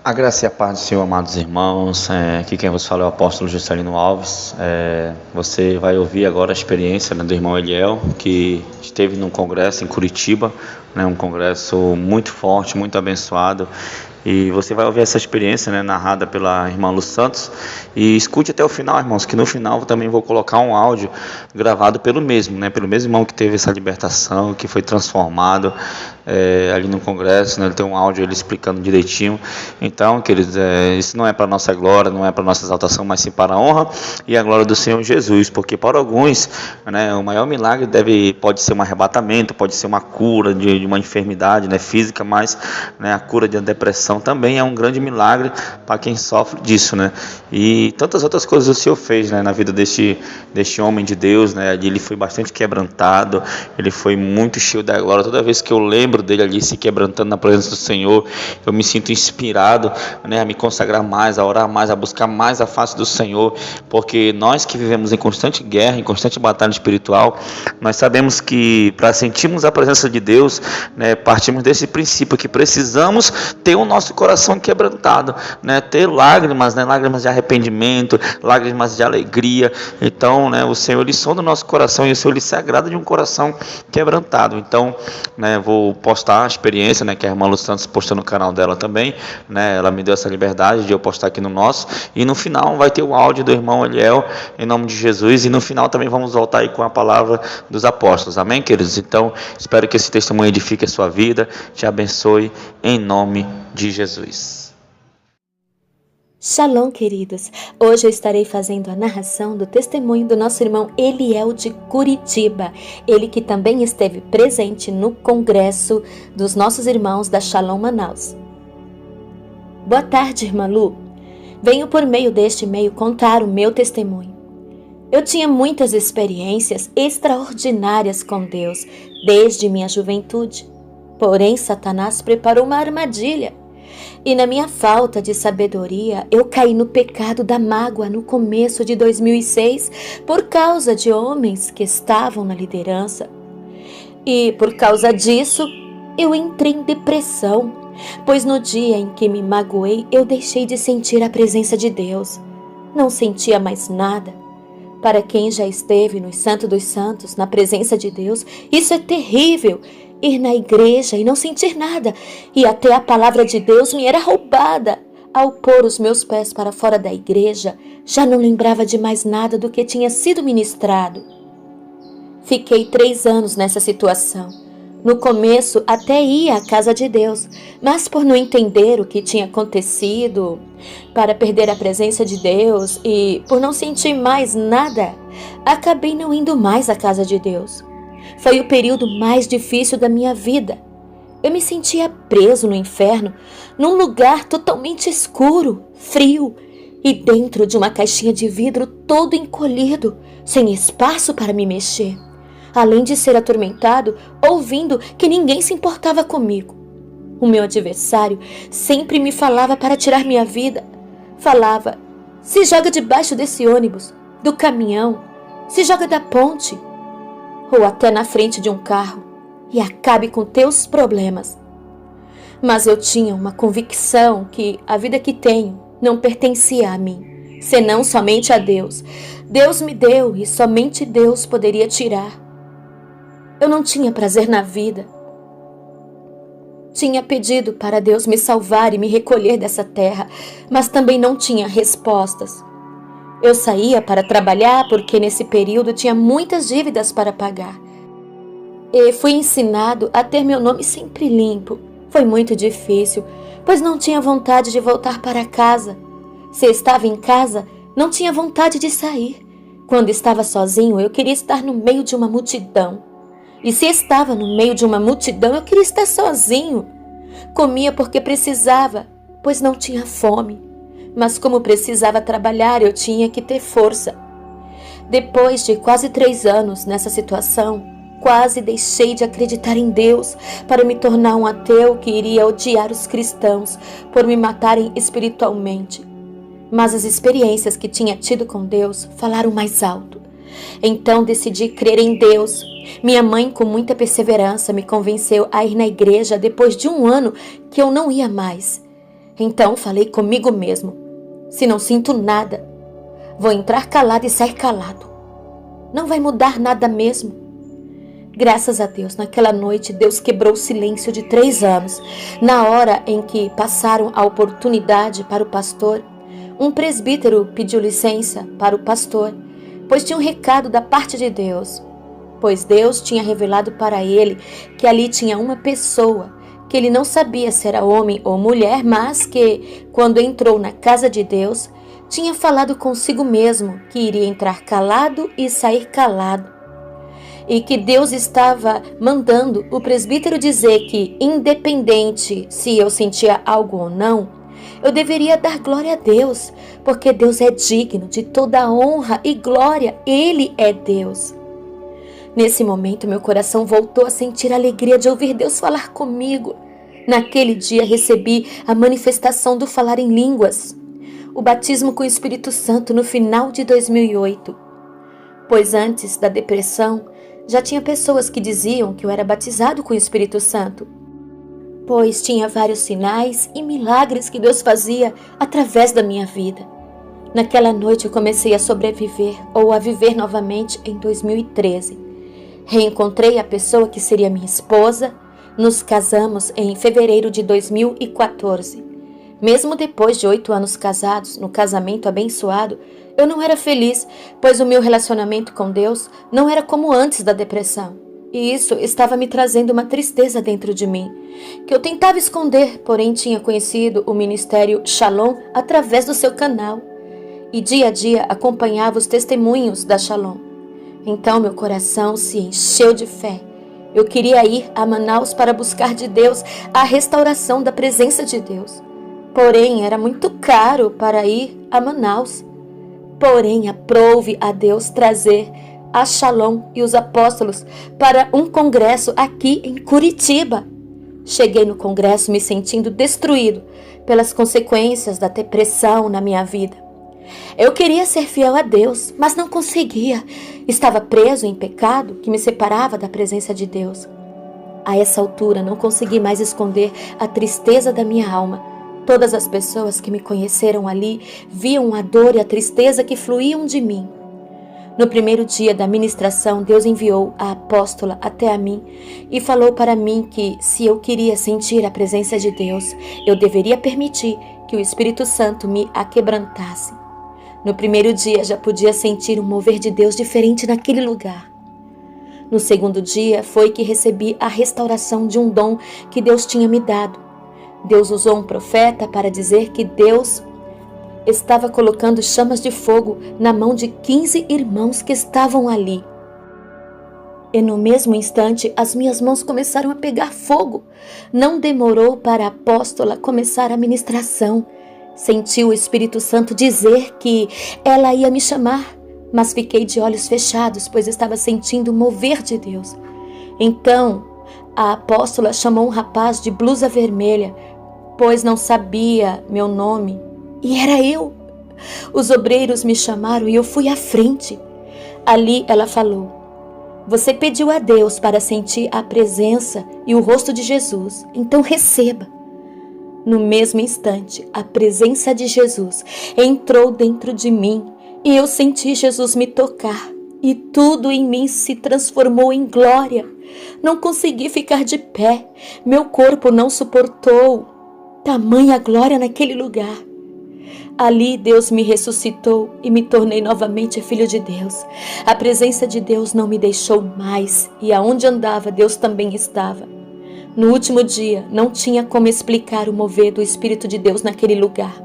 A graça e a paz do Senhor, amados irmãos. Aqui quem vos fala é o apóstolo Juscelino Alves. Você vai ouvir agora a experiência, né, do irmão Eliel, que esteve num congresso em Curitiba, né, um congresso muito forte, muito abençoado. E você vai ouvir essa experiência, né, narrada pela irmã Lu Santos. E escute até o final, irmãos, que no final eu também vou colocar um áudio gravado pelo mesmo irmão que teve essa libertação, que foi transformado ali no congresso, né, ele tem um áudio ele explicando direitinho. Então, queridos, isso não é para nossa glória, não é para nossa exaltação, mas sim para a honra e a glória do Senhor Jesus, porque para alguns, né, o maior milagre pode ser um arrebatamento, pode ser uma cura de uma enfermidade, né, física, mas, né, a cura de uma depressão também é um grande milagre para quem sofre disso, né? E tantas outras coisas o Senhor fez, né, na vida deste homem de Deus, né? Ele foi bastante quebrantado, ele foi muito cheio da glória. Toda vez que eu lembro dele ali se quebrantando na presença do Senhor, eu me sinto inspirado, né, a me consagrar mais, a orar mais, a buscar mais a face do Senhor, porque nós que vivemos em constante guerra, em constante batalha espiritual, nós sabemos que para sentirmos a presença de Deus, né, partimos desse princípio que precisamos ter o nosso coração quebrantado, né, ter lágrimas, né, lágrimas de arrependimento, lágrimas de alegria. Então, né, o Senhor ele sonda o nosso coração e o Senhor ele se agrada de um coração quebrantado. Então, né, vou postar a experiência, né, que a irmã Lu Santos postou no canal dela também, né, ela me deu essa liberdade de eu postar aqui no nosso, e no final vai ter o áudio do irmão Eliel, em nome de Jesus, e no final também vamos voltar aí com a palavra dos apóstolos, amém, queridos? Então, espero que esse testemunho edifique a sua vida, te abençoe, em nome de Jesus. Shalom, queridos! Hoje eu estarei fazendo a narração do testemunho do nosso irmão Eliel de Curitiba, ele que também esteve presente no congresso dos nossos irmãos da Shalom Manaus. Boa tarde, irmã Lu. Venho por meio deste meio contar o meu testemunho. Eu tinha muitas experiências extraordinárias com Deus desde minha juventude. Porém, Satanás preparou uma armadilha. E na minha falta de sabedoria, eu caí no pecado da mágoa no começo de 2006 por causa de homens que estavam na liderança. E por causa disso, eu entrei em depressão, pois no dia em que me magoei, eu deixei de sentir a presença de Deus. Não sentia mais nada. Para quem já esteve no Santo dos Santos, na presença de Deus, isso é terrível. Ir na igreja e não sentir nada, e até a palavra de Deus me era roubada. Ao pôr os meus pés para fora da igreja, já não lembrava de mais nada do que tinha sido ministrado. Fiquei 3 anos nessa situação. No começo até ia à casa de Deus, mas por não entender o que tinha acontecido, para perder a presença de Deus e por não sentir mais nada, acabei não indo mais à casa de Deus. Foi o período mais difícil da minha vida. Eu me sentia preso no inferno, num lugar totalmente escuro, frio e dentro de uma caixinha de vidro todo encolhido, sem espaço para me mexer. Além de ser atormentado, ouvindo que ninguém se importava comigo. O meu adversário sempre me falava para tirar minha vida. Falava, se joga debaixo desse ônibus, do caminhão, se joga da ponte, ou até na frente de um carro, e acabe com teus problemas. Mas eu tinha uma convicção que a vida que tenho não pertencia a mim, senão somente a Deus. Deus me deu e somente Deus poderia tirar. Eu não tinha prazer na vida. Tinha pedido para Deus me salvar e me recolher dessa terra, mas também não tinha respostas. Eu saía para trabalhar porque nesse período tinha muitas dívidas para pagar. E fui ensinado a ter meu nome sempre limpo. Foi muito difícil, pois não tinha vontade de voltar para casa. Se estava em casa, não tinha vontade de sair. Quando estava sozinho, eu queria estar no meio de uma multidão. E se estava no meio de uma multidão, eu queria estar sozinho. Comia porque precisava, pois não tinha fome. Mas como precisava trabalhar, eu tinha que ter força. Depois de quase 3 anos nessa situação, quase deixei de acreditar em Deus para me tornar um ateu que iria odiar os cristãos por me matarem espiritualmente. Mas as experiências que tinha tido com Deus falaram mais alto. Então decidi crer em Deus. Minha mãe, com muita perseverança, me convenceu a ir na igreja depois de 1 ano que eu não ia mais. Então falei comigo mesmo: se não sinto nada, vou entrar calado e sair calado. Não vai mudar nada mesmo. Graças a Deus, naquela noite, Deus quebrou o silêncio de 3 anos. Na hora em que passaram a oportunidade para o pastor, um presbítero pediu licença para o pastor, pois tinha um recado da parte de Deus. Pois Deus tinha revelado para ele que ali tinha uma pessoa, que ele não sabia se era homem ou mulher, mas que, quando entrou na casa de Deus, tinha falado consigo mesmo que iria entrar calado e sair calado. E que Deus estava mandando o presbítero dizer que, independente se eu sentia algo ou não, eu deveria dar glória a Deus, porque Deus é digno de toda honra e glória. Ele é Deus. Nesse momento, meu coração voltou a sentir a alegria de ouvir Deus falar comigo. Naquele dia, recebi a manifestação do falar em línguas, o batismo com o Espírito Santo no final de 2008. Pois antes da depressão, já tinha pessoas que diziam que eu era batizado com o Espírito Santo, pois tinha vários sinais e milagres que Deus fazia através da minha vida. Naquela noite eu comecei a sobreviver ou a viver novamente em 2013. Reencontrei a pessoa que seria minha esposa, nos casamos em fevereiro de 2014. Mesmo depois de 8 anos casados, no casamento abençoado, eu não era feliz, pois o meu relacionamento com Deus não era como antes da depressão. E isso estava me trazendo uma tristeza dentro de mim, que eu tentava esconder, porém tinha conhecido o ministério Shalom através do seu canal. E dia a dia acompanhava os testemunhos da Shalom. Então meu coração se encheu de fé. Eu queria ir a Manaus para buscar de Deus a restauração da presença de Deus. Porém, era muito caro para ir a Manaus. Porém, aprouve a Deus trazer a Shalom e os apóstolos para um congresso aqui em Curitiba. Cheguei no congresso me sentindo destruído pelas consequências da depressão na minha vida. Eu queria ser fiel a Deus, mas não conseguia. Estava preso em pecado que me separava da presença de Deus. A essa altura, não consegui mais esconder a tristeza da minha alma. Todas as pessoas que me conheceram ali viam a dor e a tristeza que fluíam de mim. No primeiro dia da ministração, Deus enviou a apóstola até a mim e falou para mim que, se eu queria sentir a presença de Deus, eu deveria permitir que o Espírito Santo me aquebrantasse. No primeiro dia, já podia sentir um mover de Deus diferente naquele lugar. No segundo dia, foi que recebi a restauração de um dom que Deus tinha me dado. Deus usou um profeta para dizer que Deus estava colocando chamas de fogo na mão de 15 irmãos que estavam ali. E no mesmo instante, as minhas mãos começaram a pegar fogo. Não demorou para a apóstola começar a ministração. Senti o Espírito Santo dizer que ela ia me chamar, mas fiquei de olhos fechados, pois estava sentindo o mover de Deus. Então, a apóstola chamou um rapaz de blusa vermelha, pois não sabia meu nome, e era eu. Os obreiros me chamaram e eu fui à frente. Ali ela falou: "Você pediu a Deus para sentir a presença e o rosto de Jesus, então receba." No mesmo instante, a presença de Jesus entrou dentro de mim e eu senti Jesus me tocar e tudo em mim se transformou em glória. Não consegui ficar de pé, meu corpo não suportou tamanha glória naquele lugar. Ali Deus me ressuscitou e me tornei novamente filho de Deus. A presença de Deus não me deixou mais e aonde andava Deus também estava. No último dia, não tinha como explicar o mover do Espírito de Deus naquele lugar.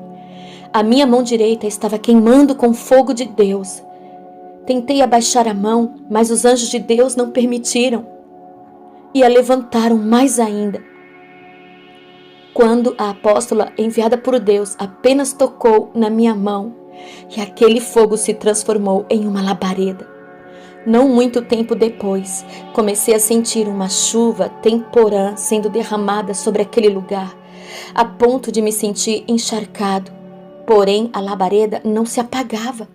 A minha mão direita estava queimando com fogo de Deus. Tentei abaixar a mão, mas os anjos de Deus não permitiram e a levantaram mais ainda. Quando a apóstola enviada por Deus apenas tocou na minha mão, e aquele fogo se transformou em uma labareda. Não muito tempo depois, comecei a sentir uma chuva temporã sendo derramada sobre aquele lugar, a ponto de me sentir encharcado. Porém, a labareda não se apagava.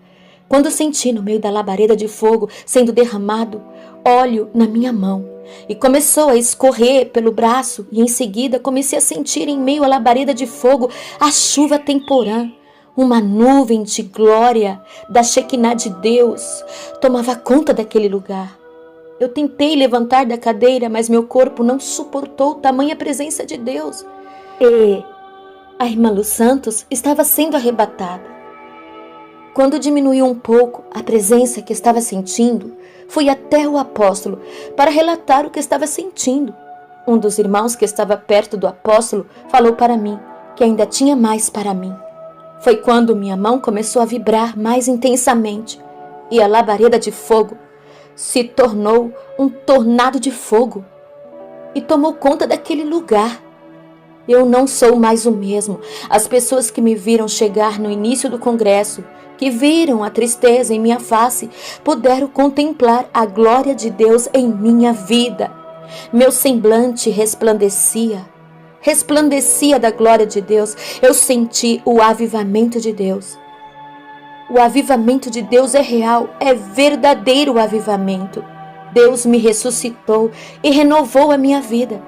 Quando senti no meio da labareda de fogo sendo derramado óleo na minha mão, e começou a escorrer pelo braço, e em seguida comecei a sentir em meio à labareda de fogo a chuva temporã. Uma nuvem de glória da Shekinah de Deus tomava conta daquele lugar. Eu tentei levantar da cadeira, mas meu corpo não suportou tamanha presença de Deus. E a irmã Lu Santos estava sendo arrebatada. Quando diminuiu um pouco a presença que estava sentindo, fui até o apóstolo para relatar o que estava sentindo. Um dos irmãos que estava perto do apóstolo falou para mim que ainda tinha mais para mim. Foi quando minha mão começou a vibrar mais intensamente e a labareda de fogo se tornou um tornado de fogo e tomou conta daquele lugar. Eu não sou mais o mesmo. As pessoas que me viram chegar no início do congresso, que viram a tristeza em minha face, puderam contemplar a glória de Deus em minha vida. Meu semblante resplandecia da glória de Deus. Eu senti o avivamento de Deus. O avivamento de Deus é real, é verdadeiro avivamento. Deus me ressuscitou e renovou a minha vida.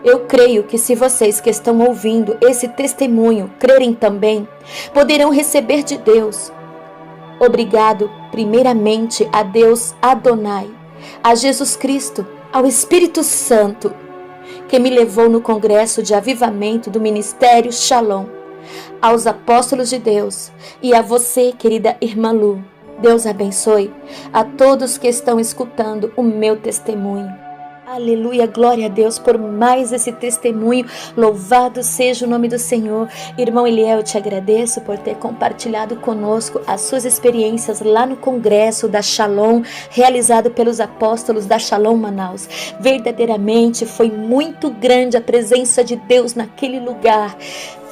Eu creio que se vocês que estão ouvindo esse testemunho crerem também, poderão receber de Deus. Obrigado, primeiramente, a Deus Adonai, a Jesus Cristo, ao Espírito Santo, que me levou no congresso de avivamento do Ministério Shalom, aos apóstolos de Deus e a você, querida irmã Lu. Deus abençoe a todos que estão escutando o meu testemunho. Aleluia, glória a Deus por mais esse testemunho. Louvado seja o nome do Senhor. Irmão Eliel, eu te agradeço por ter compartilhado conosco as suas experiências lá no congresso da Shalom, realizado pelos apóstolos da Shalom Manaus. Verdadeiramente foi muito grande a presença de Deus naquele lugar.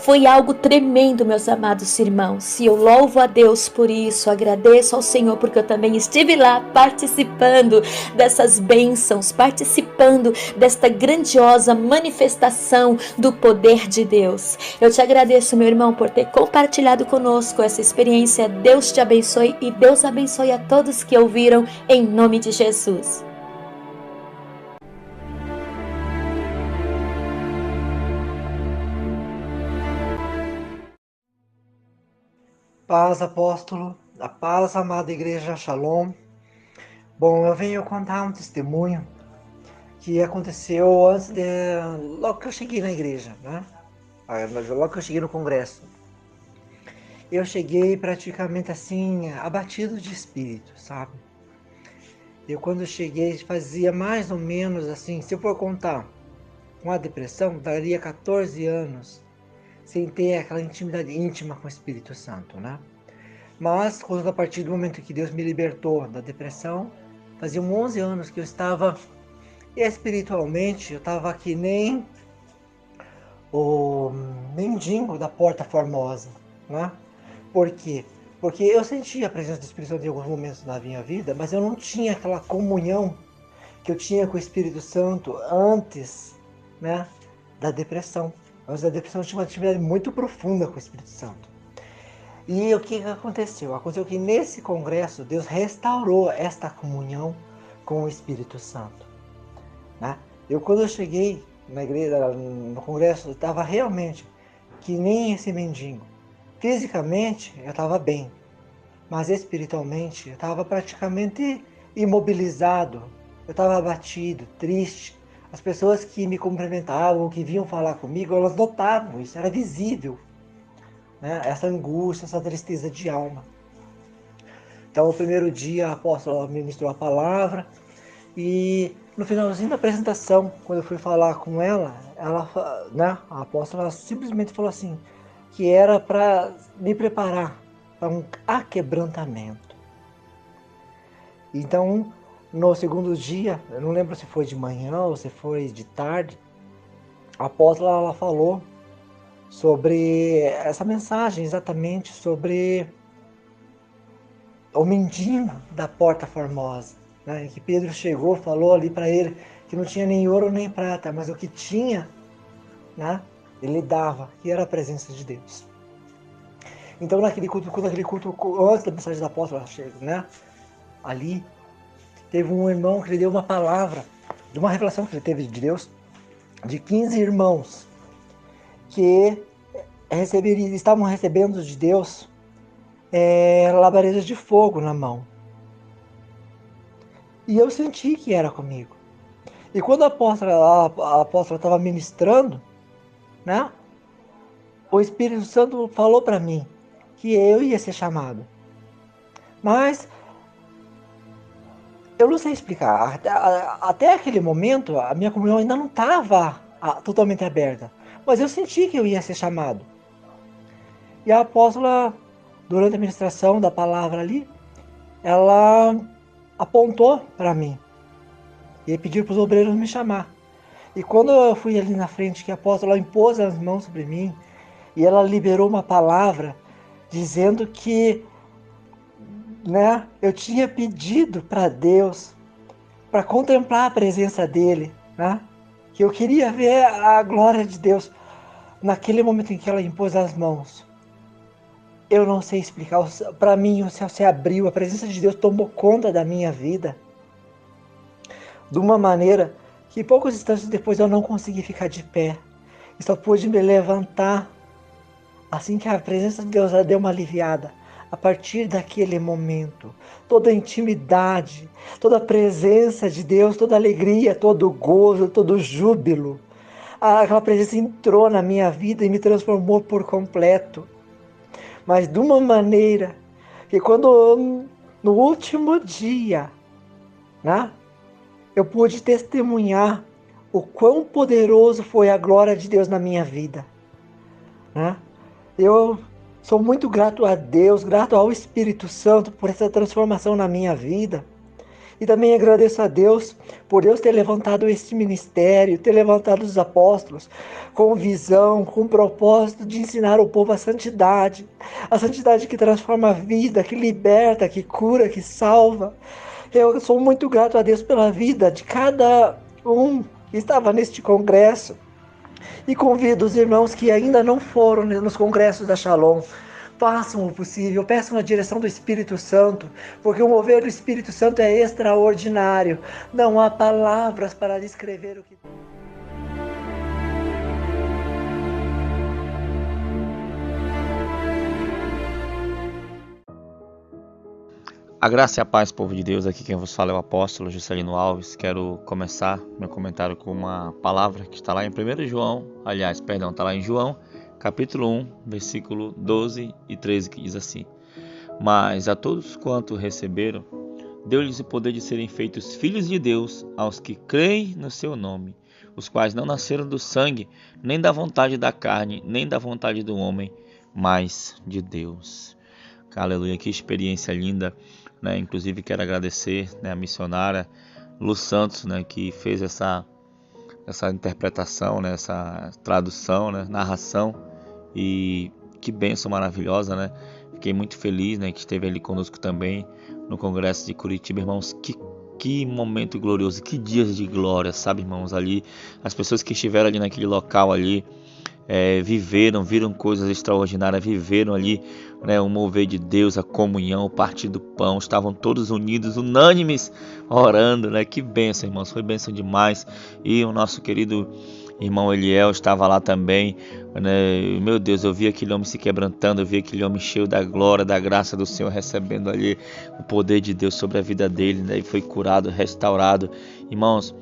Foi algo tremendo, meus amados irmãos. E eu louvo a Deus por isso, agradeço ao Senhor, porque eu também estive lá participando dessas bênçãos, participando desta grandiosa manifestação do poder de Deus. Eu te agradeço, meu irmão, por ter compartilhado conosco essa experiência. Deus te abençoe e Deus abençoe a todos que ouviram, em nome de Jesus. Paz, apóstolo, a paz, amada igreja Shalom. Bom, eu venho contar um testemunho que aconteceu logo que eu cheguei na igreja, né? Logo que eu cheguei no congresso. Eu cheguei praticamente assim, abatido de espírito, sabe? Eu quando cheguei fazia mais ou menos assim, se eu for contar com a depressão, daria 14 anos sem ter aquela intimidade íntima com o Espírito Santo, né? Mas, quando a partir do momento que Deus me libertou da depressão, faziam 11 anos que eu estava espiritualmente, eu estava que nem o mendigo da Porta Formosa, né? Por quê? Porque eu sentia a presença do Espírito Santo em alguns momentos da minha vida, mas eu não tinha aquela comunhão que eu tinha com o Espírito Santo antes, né, da depressão. Antes da depressão eu tinha uma atividade muito profunda com o Espírito Santo. E o que aconteceu? Aconteceu que nesse congresso Deus restaurou esta comunhão com o Espírito Santo, né? Quando eu cheguei na igreja, no congresso, eu estava realmente que nem esse mendigo. Fisicamente eu estava bem, mas espiritualmente eu estava praticamente imobilizado. Eu estava abatido, triste. As pessoas que me cumprimentavam, que vinham falar comigo, elas notavam isso, era visível, né? Essa angústia, essa tristeza de alma. Então, o primeiro dia, a apóstola ministrou a palavra e no finalzinho da apresentação, quando eu fui falar com ela, né, a apóstola simplesmente falou assim, que era para me preparar para um aquebrantamento. Então, no segundo dia, eu não lembro se foi de manhã ou se foi de tarde, a apóstola ela falou sobre essa mensagem, exatamente sobre o mendigo da Porta Formosa, né? Que Pedro chegou, falou ali para ele que não tinha nem ouro nem prata, mas o que tinha, né, ele dava, que era a presença de Deus. Então, naquele culto, antes da mensagem da apóstola, né, ali, teve um irmão que lhe deu uma palavra de uma revelação que ele teve de Deus, de 15 irmãos que estavam recebendo de Deus labaredas de fogo na mão. E eu senti que era comigo. E quando a apóstola estava ministrando, né, o Espírito Santo falou para mim que eu ia ser chamado. Mas eu não sei explicar. Até aquele momento, a minha comunhão ainda não estava totalmente aberta. Mas eu senti que eu ia ser chamado. E a apóstola, durante a ministração da palavra ali, ela apontou para mim e pediu para os obreiros me chamar. E quando eu fui ali na frente, que a apóstola impôs as mãos sobre mim, e ela liberou uma palavra dizendo que, né, eu tinha pedido para Deus para contemplar a presença dele, né, que eu queria ver a glória de Deus. Naquele momento em que ela impôs as mãos, eu não sei explicar, para mim o céu se abriu, a presença de Deus tomou conta da minha vida de uma maneira que poucos instantes depois eu não consegui ficar de pé, e só pude me levantar assim que a presença de Deus deu uma aliviada. A partir daquele momento, toda a intimidade, toda a presença de Deus, toda a alegria, todo o gozo, todo o júbilo, aquela presença entrou na minha vida e me transformou por completo. Mas de uma maneira que quando no último dia, né, eu pude testemunhar o quão poderoso foi a glória de Deus na minha vida, né? Eu sou muito grato a Deus, grato ao Espírito Santo por essa transformação na minha vida. E também agradeço a Deus por Deus ter levantado este ministério, ter levantado os apóstolos com visão, com propósito de ensinar o povo a santidade que transforma a vida, que liberta, que cura, que salva. Eu sou muito grato a Deus pela vida de cada um que estava neste congresso. E convido os irmãos que ainda não foram nos congressos da Shalom, façam o possível, peçam a direção do Espírito Santo, porque o mover do Espírito Santo é extraordinário. Não há palavras para descrever o que... A graça e a paz, povo de Deus. Aqui quem vos fala é o apóstolo Juscelino Alves. Quero começar meu comentário com uma palavra que está lá em está lá em João, capítulo 1, versículo 12 e 13, que diz assim: Mas a todos quanto receberam, deu-lhes o poder de serem feitos filhos de Deus, aos que creem no seu nome, os quais não nasceram do sangue, nem da vontade da carne, nem da vontade do homem, mas de Deus. Aleluia, que experiência linda, né? Inclusive quero agradecer, né, a missionária Lu Santos, né, que fez essa interpretação, né, essa tradução, né, narração, e que bênção maravilhosa, né? Fiquei muito feliz, né, que esteve ali conosco também no Congresso de Curitiba, irmãos. Que momento glorioso, que dias de glória, sabe, irmãos? Ali, as pessoas que estiveram ali naquele local ali, viram coisas extraordinárias, viveram ali, né, o mover de Deus, a comunhão, o partir do pão, estavam todos unidos, unânimes, orando, né? Que bênção, irmãos, foi bênção demais. E o nosso querido irmão Eliel estava lá também, né? Meu Deus, eu vi aquele homem se quebrantando, eu vi aquele homem cheio da glória, da graça do Senhor, recebendo ali o poder de Deus sobre a vida dele, né? E foi curado, restaurado. Irmãos,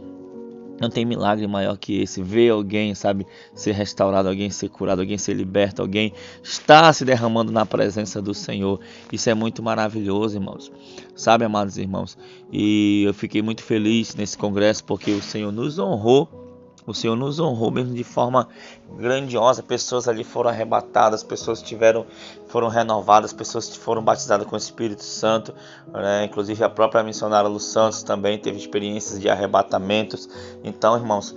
não tem milagre maior que esse, ver alguém, sabe, ser restaurado, alguém ser curado, alguém ser liberto, alguém estar se derramando na presença do Senhor. Isso é muito maravilhoso, irmãos, sabe, amados irmãos. E eu fiquei muito feliz nesse congresso porque o Senhor nos honrou mesmo de forma grandiosa. Pessoas ali foram arrebatadas, pessoas foram renovadas, pessoas foram batizadas com o Espírito Santo, né? Inclusive a própria missionária Lu Santos também teve experiências de arrebatamentos. Então, irmãos,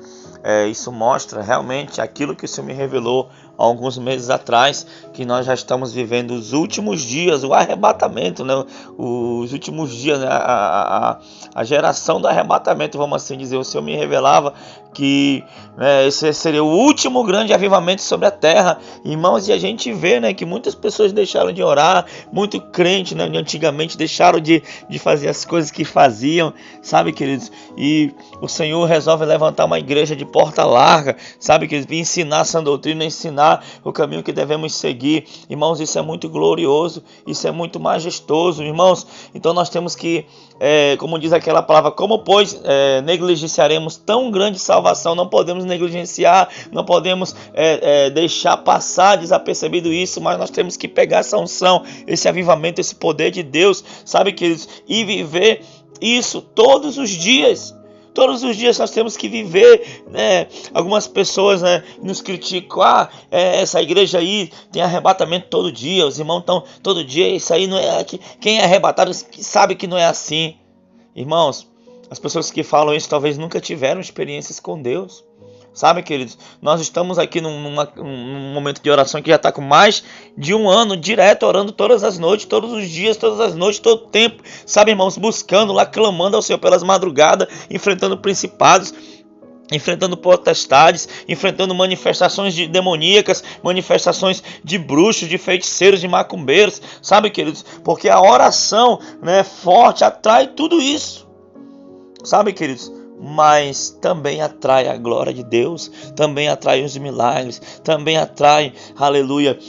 isso mostra realmente aquilo que o Senhor me revelou alguns meses atrás, que nós já estamos vivendo os últimos dias, o arrebatamento, né? Os últimos dias, né? A geração do arrebatamento, vamos assim dizer. O Senhor me revelava que, né, esse seria o último grande avivamento sobre a terra, irmãos, e a gente vê, né, que muitas pessoas deixaram de orar, muito crente, né, antigamente deixaram de fazer as coisas que faziam, sabe, queridos, e o Senhor resolve levantar uma igreja de porta larga, sabe, queridos, e ensinar essa doutrina, ensinar o caminho que devemos seguir, irmãos, isso é muito glorioso, isso é muito majestoso, irmãos, então nós temos que, como diz aquela palavra, como pois negligenciaremos tão grande salvação, não podemos negligenciar, não podemos deixar passar desapercebido isso, mas nós temos que pegar essa unção, esse avivamento, esse poder de Deus, sabe, queridos, e viver isso todos os dias. Todos os dias nós temos que viver, né? Algumas pessoas, né, nos criticam, essa igreja aí tem arrebatamento todo dia, os irmãos estão todo dia, isso aí não é, quem é arrebatado sabe que não é assim. Irmãos, as pessoas que falam isso talvez nunca tiveram experiências com Deus. Sabe, queridos, nós estamos aqui num momento de oração que já está com mais de um ano direto, orando todas as noites, todos os dias, todas as noites, todo o tempo. Sabe, irmãos, buscando lá, clamando ao Senhor pelas madrugadas, enfrentando principados, enfrentando potestades, enfrentando manifestações demoníacas, manifestações de bruxos, de feiticeiros, de macumbeiros. Sabe, queridos, porque a oração, né, forte atrai tudo isso. Sabe, queridos, mas também atrai a glória de Deus, também atrai os milagres, também atrai, aleluia,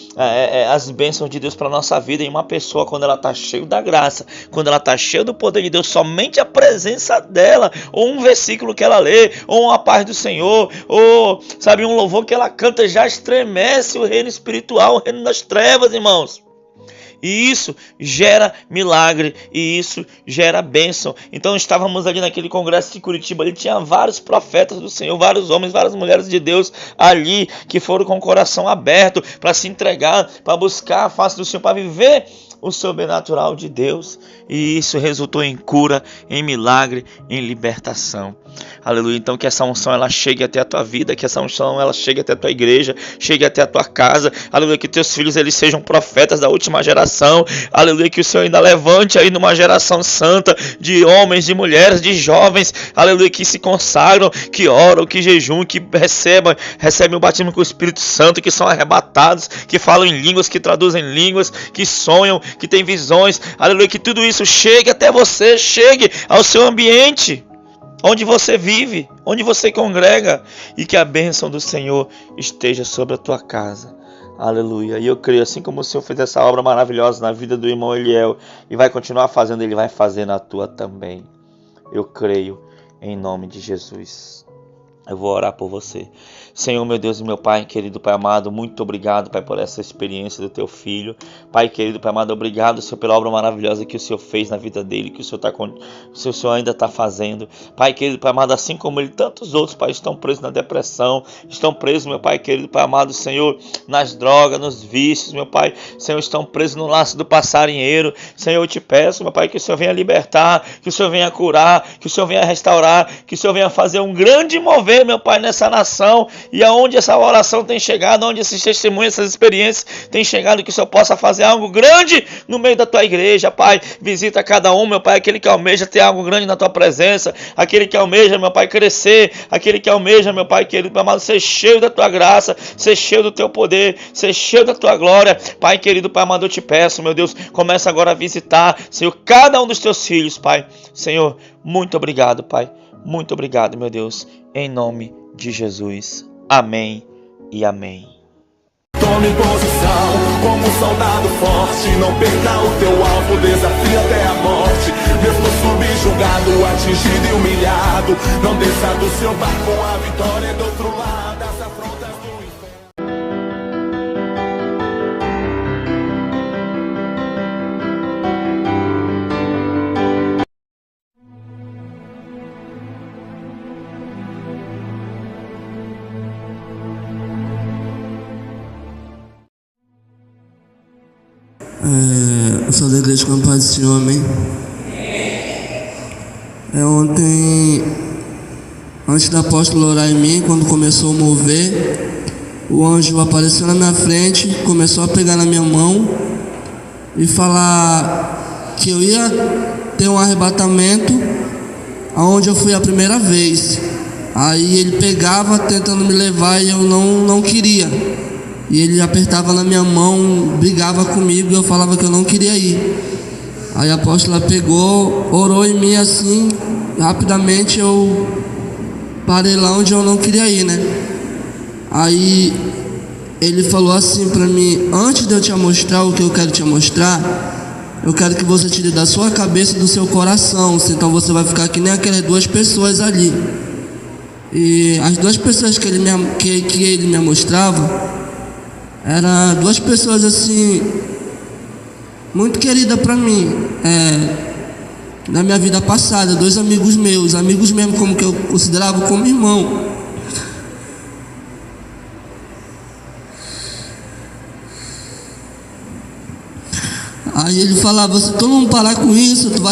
as bênçãos de Deus para a nossa vida. E uma pessoa, quando ela está cheia da graça, quando ela está cheia do poder de Deus, somente a presença dela, ou um versículo que ela lê, ou uma paz do Senhor, ou, sabe, um louvor que ela canta, já estremece o reino espiritual, o reino das trevas, irmãos. E isso gera milagre, e isso gera bênção. Então estávamos ali naquele congresso de Curitiba, ali tinha vários profetas do Senhor, vários homens, várias mulheres de Deus ali, que foram com o coração aberto para se entregar, para buscar a face do Senhor, para viver o sobrenatural de Deus, e isso resultou em cura, em milagre, em libertação. Aleluia. Então que essa unção ela chegue até a tua vida, que essa unção ela chegue até a tua igreja, chegue até a tua casa. Aleluia. Que teus filhos eles sejam profetas da última geração. Aleluia. Que o Senhor ainda levante aí numa geração santa de homens, de mulheres, de jovens. Aleluia. Que se consagram, que oram, que jejuam, que recebem o batismo com o Espírito Santo, que são arrebatados, que falam em línguas, que traduzem línguas, que sonham, que têm visões. Aleluia. Que tudo isso chegue até você, chegue ao seu ambiente, onde você vive, onde você congrega, e que a bênção do Senhor esteja sobre a tua casa. Aleluia. E eu creio, assim como o Senhor fez essa obra maravilhosa na vida do irmão Eliel e vai continuar fazendo, Ele vai fazer na tua também. Eu creio em nome de Jesus. Eu vou orar por você. Senhor, meu Deus e meu Pai, querido Pai amado, muito obrigado, Pai, por essa experiência do Teu Filho. Pai querido, Pai amado, obrigado, Senhor, pela obra maravilhosa que o Senhor fez na vida dele, que o Senhor ainda está fazendo. Pai querido, Pai amado, assim como ele, tantos outros, Pai, estão presos na depressão, estão presos, meu Pai querido, Pai amado, Senhor, nas drogas, nos vícios, meu Pai, Senhor, estão presos no laço do passarinheiro. Senhor, eu te peço, meu Pai, que o Senhor venha libertar, que o Senhor venha curar, que o Senhor venha restaurar, que o Senhor venha fazer um grande mover, meu Pai, nessa nação. E aonde essa oração tem chegado, onde esses testemunhos, essas experiências têm chegado, que o Senhor possa fazer algo grande no meio da tua igreja, Pai. Visita cada um, meu Pai, aquele que almeja ter algo grande na tua presença, aquele que almeja, meu Pai, crescer, aquele que almeja, meu Pai querido, Pai amado, ser cheio da tua graça, ser cheio do teu poder, ser cheio da tua glória. Pai querido, Pai amado, eu te peço, meu Deus, começa agora a visitar, Senhor, cada um dos teus filhos, Pai. Senhor, muito obrigado, Pai. Muito obrigado, meu Deus, em nome de Jesus. Amém e amém. Tome posição como um soldado forte. Não perca o teu alvo, desafio até a morte. Mesmo subjugado, atingido e humilhado, não desça do seu barco, a vitória é do outro lado das afrontas do inferno. Eu sou da igreja com a paz do Senhor, amém? Ontem, antes do apóstolo orar em mim, quando começou a mover, o anjo apareceu na minha frente, começou a pegar na minha mão e falar que eu ia ter um arrebatamento aonde eu fui a primeira vez. Aí ele pegava tentando me levar e eu não queria. E ele apertava na minha mão, brigava comigo e eu falava que eu não queria ir. Aí a apóstola pegou, orou em mim assim, rapidamente eu parei lá onde eu não queria ir, né? Aí ele falou assim pra mim: antes de eu te mostrar o que eu quero te mostrar, eu quero que você tire da sua cabeça e do seu coração, senão você vai ficar que nem aquelas duas pessoas ali. E as duas pessoas que ele me mostrava eram duas pessoas assim muito queridas pra mim, na minha vida passada, dois amigos meus, amigos mesmo, como que eu considerava como irmão. Aí ele falava: se tu não parar com isso, tu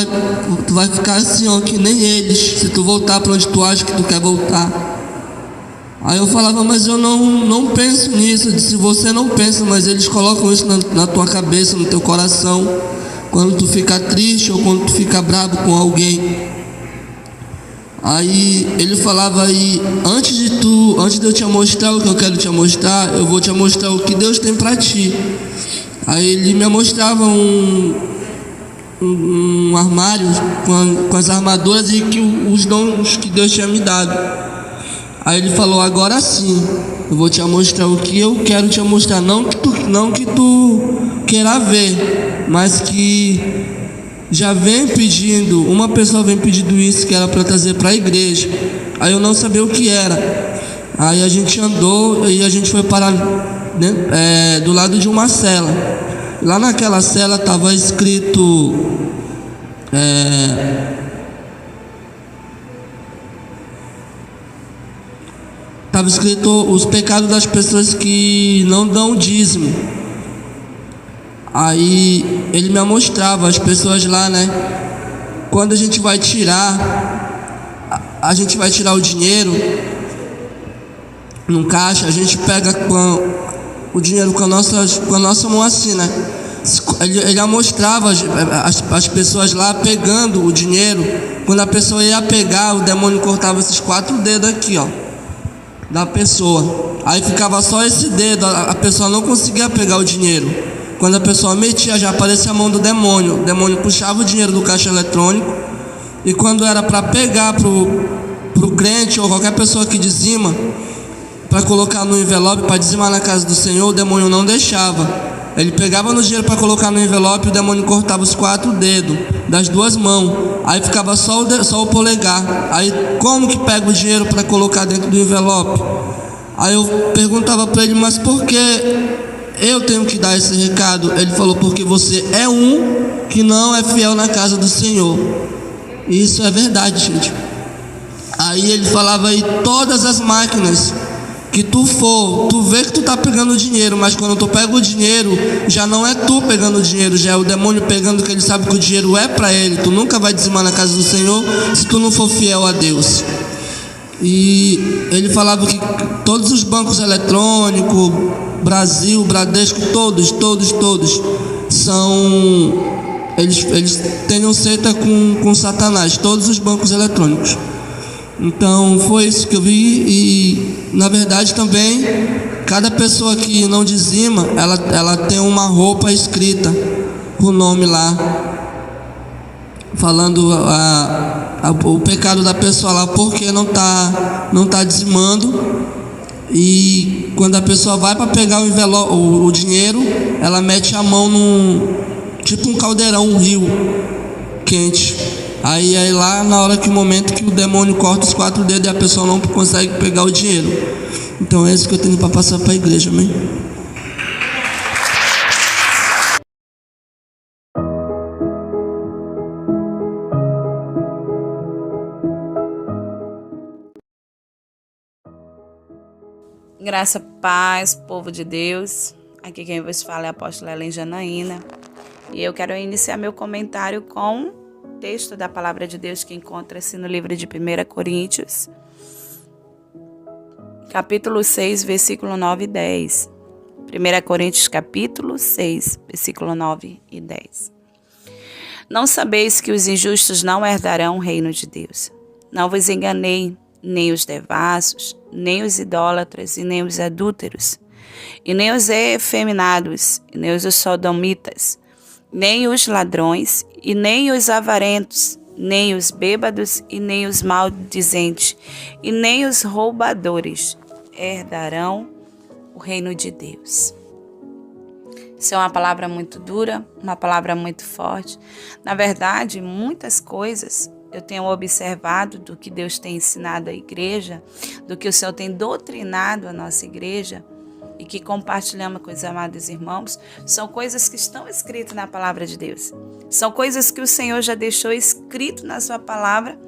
vai ficar assim, ó, que nem eles, se tu voltar para onde tu acha que tu quer voltar. Aí eu falava: mas eu não penso nisso. Eu disse: você não pensa, mas eles colocam isso na tua cabeça, no teu coração, quando tu fica triste ou quando tu fica bravo com alguém. Aí ele falava: aí, antes de eu te mostrar o que eu quero te mostrar, eu vou te mostrar o que Deus tem para ti. Aí ele me mostrava um armário com as armaduras e os dons que Deus tinha me dado. Aí ele falou: agora sim, eu vou te mostrar o que eu quero te mostrar. Não que tu queira ver, mas que já vem pedindo, uma pessoa vem pedindo isso, que era para trazer para a igreja. Aí eu não sabia o que era. Aí a gente andou e a gente foi parar, né, do lado de uma cela. Lá naquela cela estava escrito os pecados das pessoas que não dão dízimo. Aí ele me mostrava as pessoas lá, né? Quando a gente vai tirar o dinheiro num caixa, a gente pega o dinheiro com a nossa mão assim, né? Ele mostrava as pessoas lá pegando o dinheiro. Quando a pessoa ia pegar, o demônio cortava esses 4 dedos aqui, ó, da pessoa. Aí ficava só esse dedo, a pessoa não conseguia pegar o dinheiro. Quando a pessoa metia, já aparecia a mão do demônio. O demônio puxava o dinheiro do caixa eletrônico. E quando era para pegar pro crente ou qualquer pessoa que dizima, para colocar no envelope, para dizimar na casa do Senhor, o demônio não deixava. Ele pegava no dinheiro para colocar no envelope, o demônio cortava os 4 dedos das 2 mãos. Aí ficava só o polegar. Aí como que pega o dinheiro para colocar dentro do envelope? Aí eu perguntava para ele: mas por que eu tenho que dar esse recado? Ele falou: porque você é um que não é fiel na casa do Senhor. E isso é verdade, gente. Aí ele falava: aí todas as máquinas que tu vê que tu tá pegando o dinheiro, mas quando tu pega o dinheiro, já não é tu pegando o dinheiro, já é o demônio pegando, que ele sabe que o dinheiro é para ele. Tu nunca vai dizimar na casa do Senhor se tu não for fiel a Deus. E ele falava que todos os bancos eletrônicos, Brasil, Bradesco, todos são, eles têm um seita com Satanás, todos os bancos eletrônicos. Então foi isso que eu vi. E na verdade também, cada pessoa que não dizima, ela tem uma roupa escrita com o nome lá, falando o pecado da pessoa lá, porque não tá dizimando. E quando a pessoa vai para pegar o envelope, o dinheiro, ela mete a mão tipo um caldeirão, um rio quente. Aí lá na hora o momento que o demônio corta os 4 dedos e a pessoa não consegue pegar o dinheiro. Então é isso que eu tenho para passar para a igreja, amém? Graça, paz, povo de Deus. Aqui quem vos fala é a apóstola Helen Janaína. E eu quero iniciar meu comentário com texto da palavra de Deus que encontra-se no livro de 1 Coríntios, capítulo 6, versículo 9 e 10. 1 Coríntios, capítulo 6, versículo 9 e 10. Não sabeis que os injustos não herdarão o reino de Deus. Não vos enganei, nem os devassos, nem os idólatras, e nem os adúlteros, e nem os efeminados, e nem os sodomitas, nem os ladrões, e nem os avarentos, nem os bêbados, e nem os maldizentes, e nem os roubadores herdarão o reino de Deus. Isso é uma palavra muito dura, uma palavra muito forte. Na verdade, muitas coisas eu tenho observado do que Deus tem ensinado à igreja, do que o Senhor tem doutrinado a nossa igreja e que compartilhamos com os amados irmãos, são coisas que estão escritas na palavra de Deus. São coisas que o Senhor já deixou escrito na sua palavra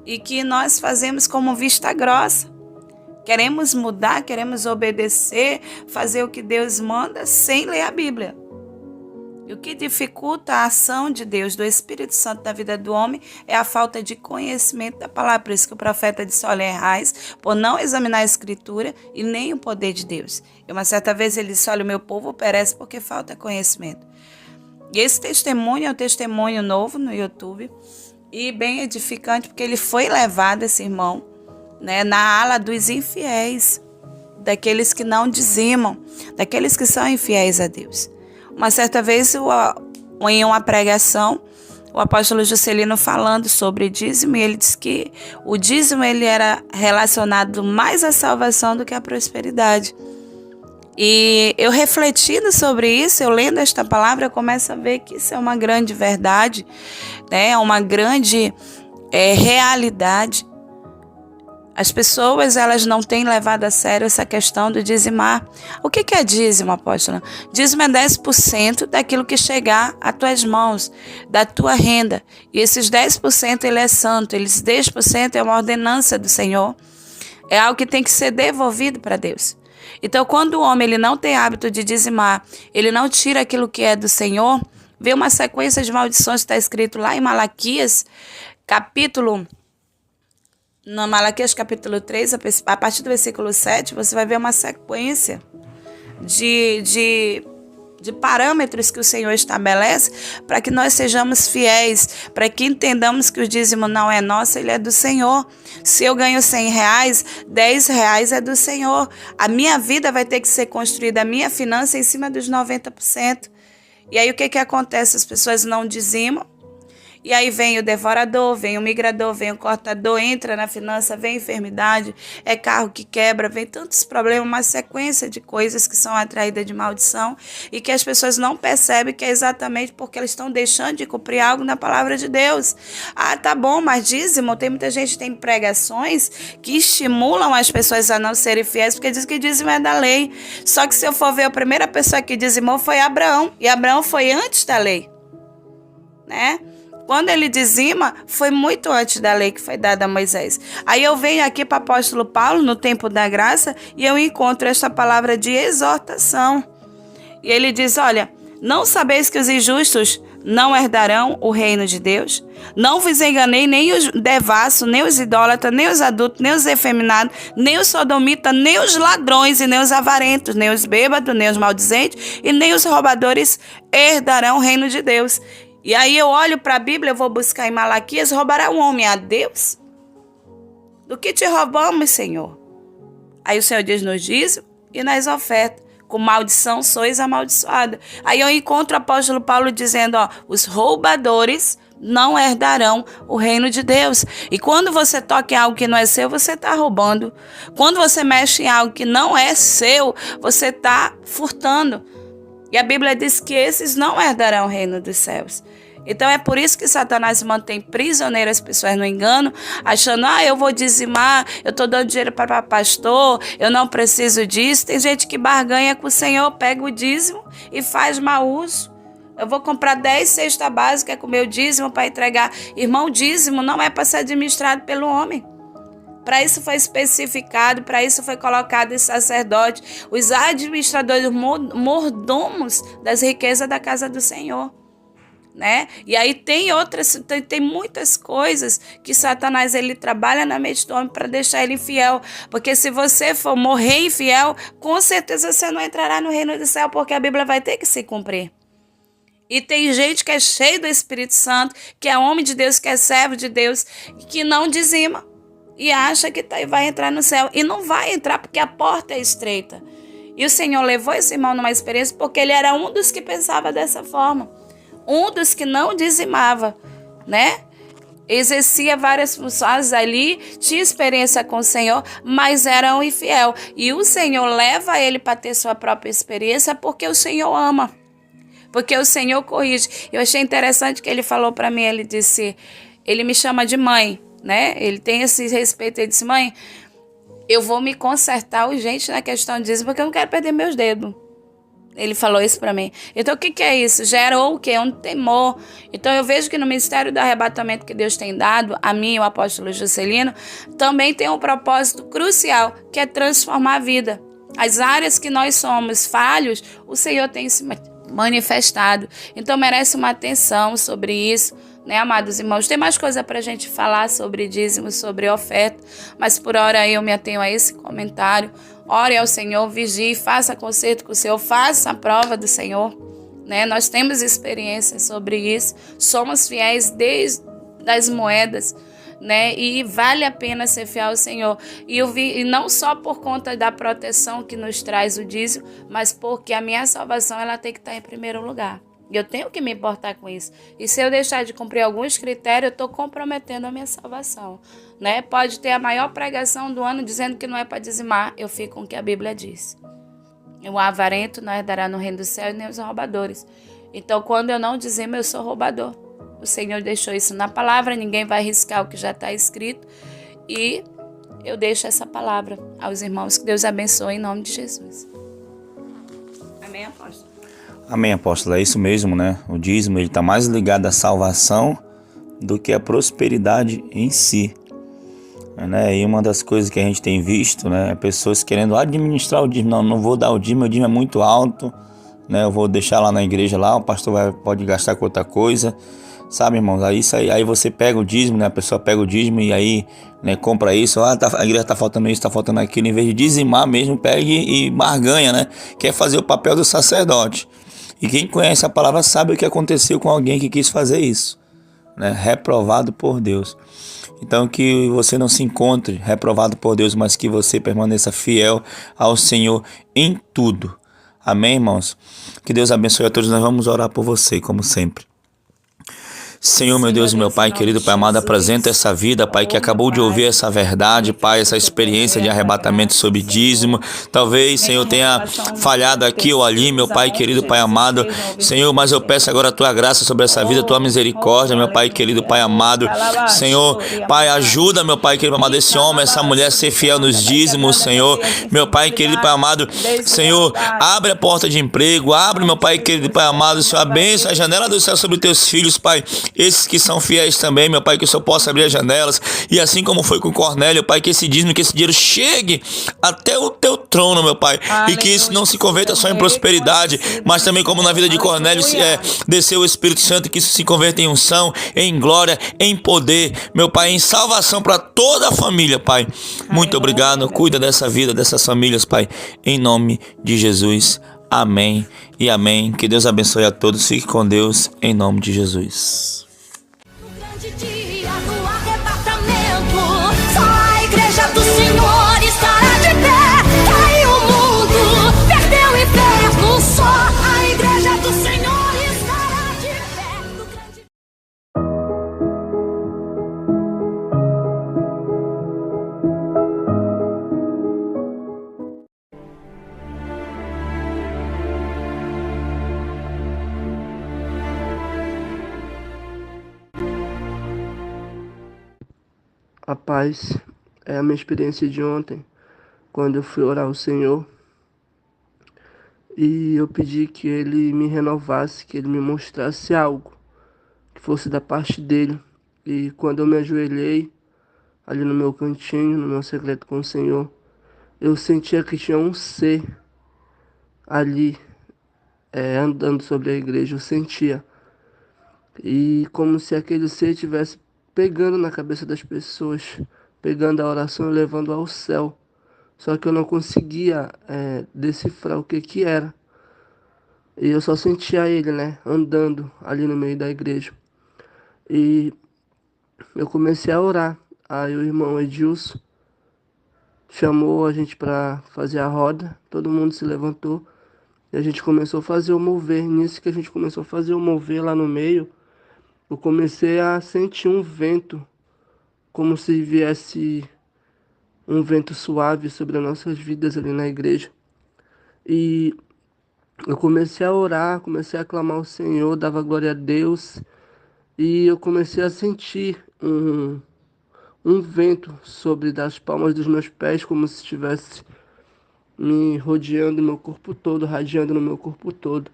e que nós fazemos como vista grossa. Queremos mudar, queremos obedecer, fazer o que Deus manda sem ler a Bíblia. E o que dificulta a ação de Deus, do Espírito Santo na vida do homem, é a falta de conhecimento da palavra. Por isso que o profeta disse: olha, errais por não examinar a Escritura e nem o poder de Deus. E uma certa vez ele disse: olha, o meu povo perece porque falta conhecimento. E esse testemunho é um testemunho novo no YouTube e bem edificante, porque ele foi levado, esse irmão, na ala dos infiéis, daqueles que não dizimam, daqueles que são infiéis a Deus. Uma certa vez, em uma pregação, o apóstolo Juscelino falando sobre dízimo, e ele disse que o dízimo ele era relacionado mais à salvação do que à prosperidade. E eu refletindo sobre isso, eu lendo esta palavra, eu começo a ver que isso é uma grande verdade, uma grande realidade. As pessoas, elas não têm levado a sério essa questão do dizimar. O que é dízimo, apóstolo? Dízimo é 10% daquilo que chegar às tuas mãos, da tua renda. E esses 10% ele é santo, esses 10% é uma ordenança do Senhor. É algo que tem que ser devolvido para Deus. Então, quando o homem ele não tem hábito de dizimar, ele não tira aquilo que é do Senhor, vê uma sequência de maldições que está escrito lá em Malaquias, no Malaquias capítulo 3, a partir do versículo 7, você vai ver uma sequência de parâmetros que o Senhor estabelece para que nós sejamos fiéis, para que entendamos que o dízimo não é nosso, ele é do Senhor. Se eu ganho R$100, R$10 é do Senhor. A minha vida vai ter que ser construída, a minha finança em cima dos 90%. E aí o que acontece? As pessoas não dizimam. E aí vem o devorador, vem o migrador, vem o cortador, entra na finança, vem enfermidade, é carro que quebra, vem tantos problemas, uma sequência de coisas que são atraídas de maldição e que as pessoas não percebem que é exatamente porque elas estão deixando de cumprir algo na palavra de Deus. Ah, tá bom, mas dízimo, tem muita gente que tem pregações que estimulam as pessoas a não serem fiéis, porque diz que dízimo é da lei. Só que se eu for ver, a primeira pessoa que dizimou foi Abraão, e Abraão foi antes da lei, Quando ele dizima, foi muito antes da lei que foi dada a Moisés. Aí eu venho aqui para o apóstolo Paulo, no tempo da graça, e eu encontro esta palavra de exortação. E ele diz, olha, não sabeis que os injustos não herdarão o reino de Deus? Não vos enganei, nem os devassos, nem os idólatras, nem os adultos, nem os efeminados, nem os sodomitas, nem os ladrões, e nem os avarentos, nem os bêbados, nem os maldizentes, e nem os roubadores herdarão o reino de Deus. E aí eu olho para a Bíblia, eu vou buscar em Malaquias, roubará um homem a Deus? Do que te roubamos, Senhor? Aí o Senhor diz nos dízimos e nas ofertas, com maldição sois amaldiçoados. Aí eu encontro o apóstolo Paulo dizendo, os roubadores não herdarão o reino de Deus. E quando você toca em algo que não é seu, você está roubando. Quando você mexe em algo que não é seu, você está furtando. E a Bíblia diz que esses não herdarão o reino dos céus. Então é por isso que Satanás mantém prisioneiras as pessoas no engano, achando, eu vou dizimar, eu estou dando dinheiro para pastor, eu não preciso disso. Tem gente que barganha com o Senhor, pega o dízimo e faz mau uso. Eu vou comprar 10 cestas básicas com o meu dízimo para entregar. Irmão, dízimo não é para ser administrado pelo homem. Para isso foi especificado, para isso foi colocado os sacerdotes, os administradores, mordomos das riquezas da casa do Senhor. né? E aí tem muitas coisas que Satanás ele trabalha na mente do homem para deixar ele infiel, porque se você for morrer infiel, com certeza você não entrará no reino do céu, porque a Bíblia vai ter que se cumprir. E tem gente que é cheio do Espírito Santo, que é homem de Deus, que é servo de Deus, que não dizima e acha que vai entrar no céu, e não vai entrar porque a porta é estreita. E o Senhor levou esse irmão numa experiência porque ele era um dos que pensava dessa forma. Um dos que não dizimava, né? Exercia várias funções ali, tinha experiência com o Senhor, mas era um infiel. E o Senhor leva ele para ter sua própria experiência porque o Senhor ama. Porque o Senhor corrige. Eu achei interessante que ele falou para mim, ele disse, ele me chama de mãe, né? Ele tem esse respeito, ele disse, mãe, eu vou me consertar urgente na questão de dízimo porque eu não quero perder meus dedos. Ele falou isso para mim. Então, o que é isso? Gerou o quê? Um temor. Então, eu vejo que no ministério do arrebatamento que Deus tem dado, a mim e o apóstolo Juscelino, também tem um propósito crucial, que é transformar a vida. As áreas que nós somos falhos, o Senhor tem se manifestado. Então, merece uma atenção sobre isso, né, amados irmãos? Tem mais coisa para a gente falar sobre dízimo, sobre oferta, mas por hora eu me atenho a esse comentário. Ore ao Senhor, vigie, faça concerto com o Senhor, faça a prova do Senhor, né? Nós temos experiência sobre isso, somos fiéis desde as moedas, né? E vale a pena ser fiel ao Senhor. E não só por conta da proteção que nos traz o dízimo, mas porque a minha salvação ela tem que estar em primeiro lugar. Eu tenho que me importar com isso. E se eu deixar de cumprir alguns critérios, eu estou comprometendo a minha salvação, né? Pode ter a maior pregação do ano dizendo que não é para dizimar. Eu fico com o que a Bíblia diz. O avarento não herdará no reino do céu e nem os roubadores. Então, quando eu não dizimo, eu sou roubador. O Senhor deixou isso na palavra, ninguém vai arriscar o que já está escrito. E eu deixo essa palavra aos irmãos. Que Deus abençoe em nome de Jesus. Amém, apóstolo? Amém, apóstolo, é isso mesmo, né? O dízimo ele está mais ligado à salvação do que à prosperidade em si, né? E uma das coisas que a gente tem visto, né, é pessoas querendo administrar o dízimo. Não vou dar o dízimo é muito alto, né? Eu vou deixar lá na igreja, lá o pastor pode gastar com outra coisa, sabe, irmãos? Aí você pega o dízimo, né? A pessoa pega o dízimo e aí, né, compra isso, a igreja tá faltando isso, tá faltando aquilo, em vez de dizimar mesmo, pega e barganha, né? Quer fazer o papel do sacerdote. E quem conhece a palavra sabe o que aconteceu com alguém que quis fazer isso, né? Reprovado por Deus. Então que você não se encontre reprovado por Deus, mas que você permaneça fiel ao Senhor em tudo. Amém, irmãos? Que Deus abençoe a todos. Nós vamos orar por você, como sempre. Senhor, meu Deus, meu Pai querido, Pai amado, apresenta essa vida, Pai, que acabou de ouvir essa verdade, Pai, essa experiência de arrebatamento sobre dízimo. Talvez, Senhor, tenha falhado aqui ou ali, meu Pai querido, Pai amado. Senhor, mas eu peço agora a Tua graça sobre essa vida, a Tua misericórdia, meu Pai querido, Pai amado. Senhor, Pai, ajuda, meu Pai querido, Pai amado, esse homem, essa mulher a ser fiel nos dízimos, Senhor. Meu Pai querido, Pai amado, Senhor, abre a porta de emprego, abre, meu Pai querido, Pai amado, Senhor, abençoa a janela do céu sobre Teus filhos, Pai. Esses que são fiéis também, meu Pai, que o Senhor possa abrir as janelas, e assim como foi com Cornélio, Pai, que esse dízimo, que esse dinheiro chegue até o Teu trono, meu Pai, e que isso não se converta só em prosperidade, mas também como na vida de Cornélio desceu o Espírito Santo, que isso se converta em unção, em glória, em poder, meu Pai, em salvação para toda a família, Pai. Muito obrigado, cuida dessa vida, dessas famílias, Pai, em nome de Jesus. Amém e amém. Que Deus abençoe a todos. Fique com Deus, em nome de Jesus. Dia do arrebatamento, só a igreja do Senhor estará de pé. Caiu o mundo, perdeu o inferno, só a igreja do Senhor estará de pé. A paz é a minha experiência de ontem, quando eu fui orar ao Senhor e eu pedi que Ele me renovasse, que Ele me mostrasse algo que fosse da parte dEle. E quando eu me ajoelhei ali no meu cantinho, no meu secreto com o Senhor, eu sentia que tinha um ser ali andando sobre a igreja. Eu sentia. E como se aquele ser estivesse pegando na cabeça das pessoas, pegando a oração e levando ao céu. Só que eu não conseguia decifrar o que que era. E eu só sentia ele, né, andando ali no meio da igreja. E eu comecei a orar. Aí o irmão Edilson chamou a gente para fazer a roda. Todo mundo se levantou e a gente começou a fazer o mover. Nisso que a gente começou a fazer o mover lá no meio, eu comecei a sentir um vento, como se viesse um vento suave sobre as nossas vidas ali na igreja. E eu comecei a orar, comecei a clamar ao Senhor, dava glória a Deus. E eu comecei a sentir um vento sobre das palmas dos meus pés, como se estivesse me rodeando meu corpo todo, radiando no meu corpo todo.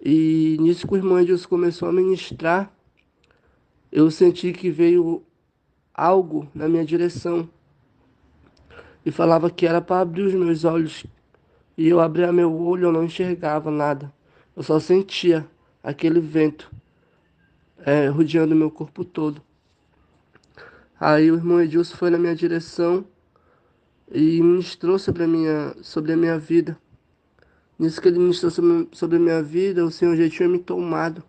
E nisso que o irmão Edilson começou a ministrar, eu senti que veio algo na minha direção e falava que era para abrir os meus olhos. E eu abria meu olho, eu não enxergava nada. Eu só sentia aquele vento rodeando meu corpo todo. Aí o irmão Edilson foi na minha direção e ministrou sobre a minha vida. Nisso que ele ministrou sobre a minha vida, o Senhor já tinha me tomado.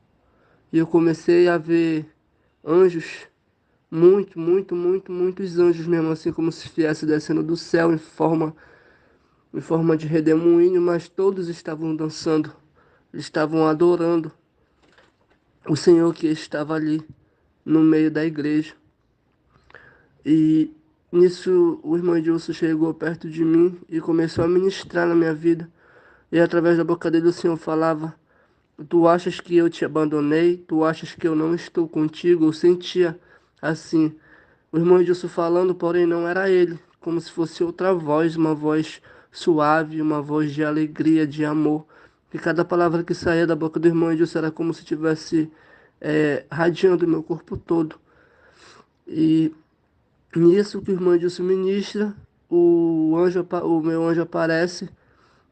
E eu comecei a ver anjos, muitos anjos mesmo, assim como se estivesse descendo do céu em forma de redemoinho, mas todos estavam dançando, estavam adorando o Senhor que estava ali no meio da igreja. E nisso o irmão Edilson chegou perto de mim e começou a ministrar na minha vida. E através da boca dele o Senhor falava: tu achas que eu te abandonei? Tu achas que eu não estou contigo? Eu sentia assim, o irmão Edilson falando, porém não era ele, como se fosse outra voz, uma voz suave, uma voz de alegria, de amor. E cada palavra que saía da boca do irmão Edilson era como se estivesse radiando o meu corpo todo. E nisso que o irmão Edilson ministra, o meu anjo aparece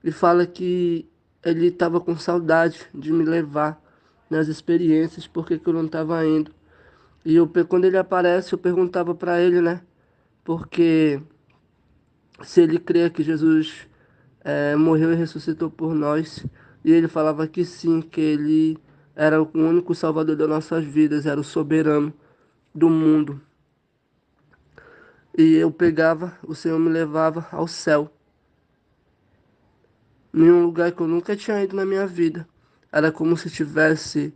e fala que ele estava com saudade de me levar nas experiências, porque que eu não estava indo. E quando ele aparece, eu perguntava para ele, né? Porque se ele crê que Jesus morreu e ressuscitou por nós. E ele falava que sim, que ele era o único salvador das nossas vidas, era o soberano do mundo. E eu pegava, o Senhor me levava ao céu, em um lugar que eu nunca tinha ido na minha vida. Era como se tivesse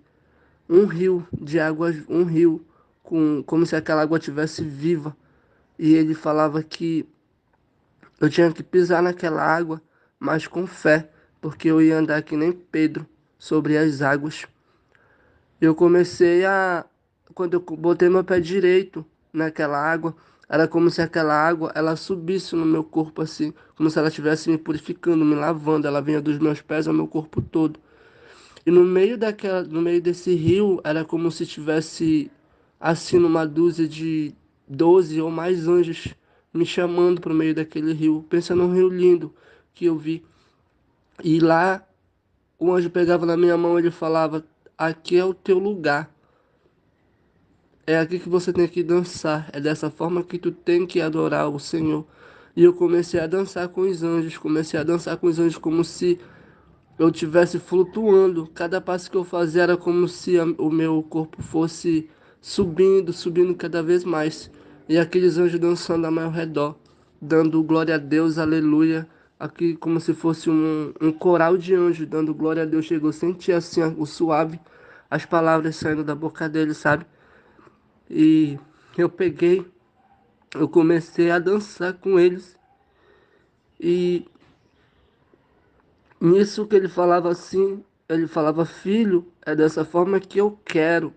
um rio de água, um rio, como se aquela água tivesse viva. E ele falava que eu tinha que pisar naquela água, mas com fé, porque eu ia andar que nem Pedro sobre as águas. Eu comecei quando eu botei meu pé direito naquela água, era como se aquela água ela subisse no meu corpo assim, como se ela estivesse me purificando, me lavando. Ela vinha dos meus pés ao meu corpo todo. E no meio desse rio, era como se tivesse assim numa dúzia de 12 ou mais anjos me chamando para o meio daquele rio. Pensa num rio lindo que eu vi. E lá o anjo pegava na minha mão e ele falava: aqui é o teu lugar. É aqui que você tem que dançar. É dessa forma que tu tem que adorar o Senhor. E eu comecei a dançar com os anjos. Comecei a dançar com os anjos como se eu estivesse flutuando. Cada passo que eu fazia era como se o meu corpo fosse subindo cada vez mais. E aqueles anjos dançando ao meu redor, dando glória a Deus, aleluia. Aqui como se fosse um coral de anjos dando glória a Deus. Chegou a sentir assim o suave, as palavras saindo da boca dele, sabe? E eu comecei a dançar com eles. E nisso que ele falava assim, ele falava: filho, é dessa forma que eu quero,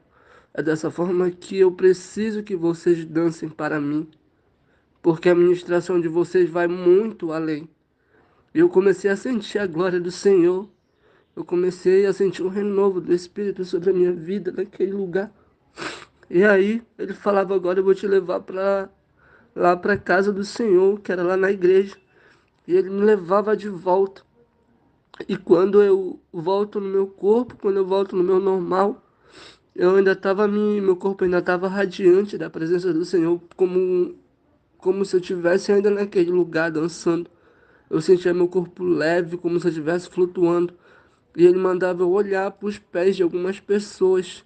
é dessa forma que eu preciso que vocês dancem para mim, porque a ministração de vocês vai muito além. E eu comecei a sentir a glória do Senhor, eu comecei a sentir um renovo do Espírito sobre a minha vida naquele lugar. E aí ele falava: agora eu vou te levar lá para a casa do Senhor, que era lá na igreja. E ele me levava de volta. E quando eu volto no meu corpo, quando eu volto no meu normal, eu ainda estava, meu corpo ainda estava radiante da presença do Senhor, como se eu estivesse ainda naquele lugar dançando. Eu sentia meu corpo leve, como se eu estivesse flutuando. E ele mandava eu olhar para os pés de algumas pessoas.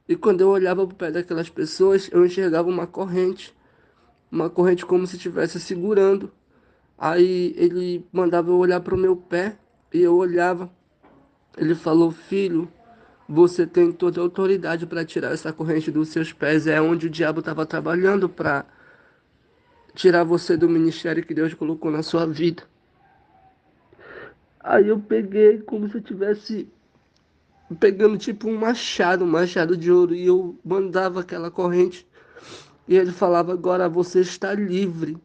E quando eu olhava para o pé daquelas pessoas, eu enxergava uma corrente como se estivesse segurando. Aí ele mandava eu olhar para o meu pé e eu olhava. Ele falou: filho, você tem toda a autoridade para tirar essa corrente dos seus pés. É onde o diabo estava trabalhando para tirar você do ministério que Deus colocou na sua vida. Aí eu peguei como se eu tivesse pegando tipo um machado de ouro, e eu mandava aquela corrente. E ele falava: agora você está livre.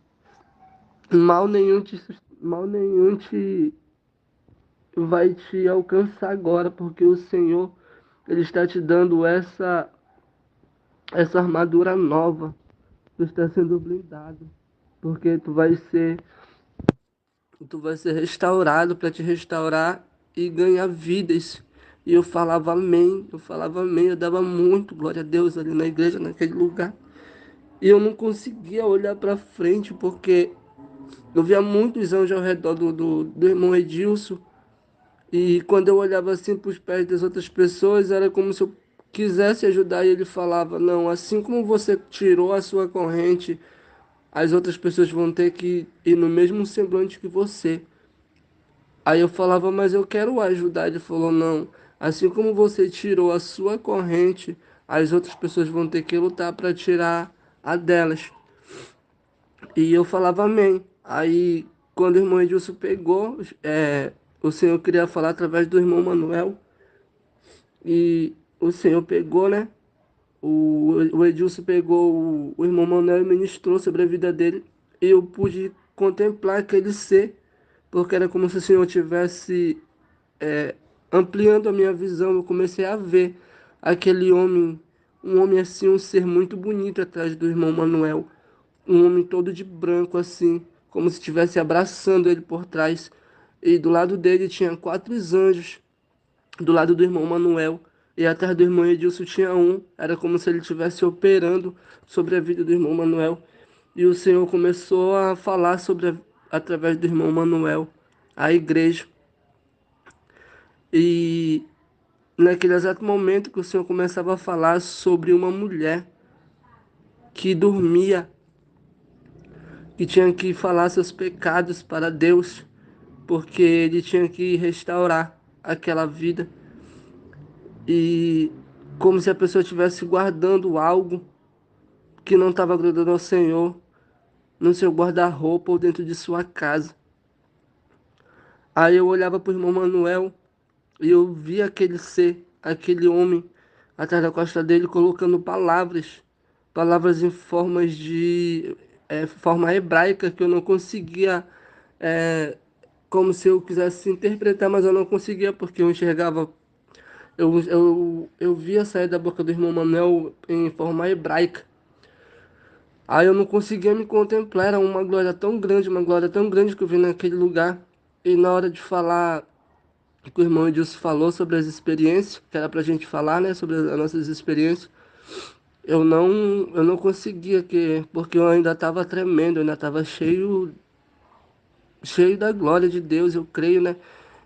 Mal nenhum te vai te alcançar agora, porque o Senhor, ele está te dando essa armadura nova. Tu está sendo blindado, porque tu vai ser restaurado para te restaurar e ganhar vidas. E eu falava amém, eu dava muito glória a Deus ali na igreja, naquele lugar. E eu não conseguia olhar para frente, porque eu via muitos anjos ao redor do irmão Edilson. E quando eu olhava assim para os pés das outras pessoas, era como se eu quisesse ajudar. E ele falava: não, assim como você tirou a sua corrente, as outras pessoas vão ter que ir no mesmo semblante que você. Aí eu falava: mas eu quero ajudar. Ele falou: não, assim como você tirou a sua corrente, as outras pessoas vão ter que lutar para tirar a delas. E eu falava amém. Aí, quando o irmão Edilson pegou, o Senhor queria falar através do irmão Manuel. E o Senhor pegou, né? O Edilson pegou o irmão Manuel e ministrou sobre a vida dele. E eu pude contemplar aquele ser, porque era como se o Senhor tivesse ampliando a minha visão. Eu comecei a ver aquele homem, um homem assim, um ser muito bonito atrás do irmão Manuel. Um homem todo de branco assim, como se estivesse abraçando ele por trás. E do lado dele tinha 4 anjos, do lado do irmão Manuel. E atrás do irmão Edilson tinha um. Era como se ele estivesse operando sobre a vida do irmão Manuel. E o Senhor começou a falar através do irmão Manuel, a igreja. E naquele exato momento que o Senhor começava a falar sobre uma mulher que dormia, que tinha que falar seus pecados para Deus, porque ele tinha que restaurar aquela vida. E como se a pessoa estivesse guardando algo que não estava agradando ao Senhor no seu guarda-roupa ou dentro de sua casa. Aí eu olhava para o irmão Manuel e eu via aquele ser, aquele homem atrás da costa dele colocando palavras em forma hebraica, que eu não conseguia, como se eu quisesse interpretar, mas eu não conseguia, porque eu enxergava, eu via sair da boca do irmão Manuel em forma hebraica. Aí eu não conseguia me contemplar, era uma glória tão grande que eu vi naquele lugar. E na hora de falar, que o irmão Edilson falou sobre as experiências, que era pra gente falar, né, sobre as nossas experiências, eu não conseguia, porque eu ainda estava tremendo, eu ainda estava cheio da glória de Deus, eu creio, né?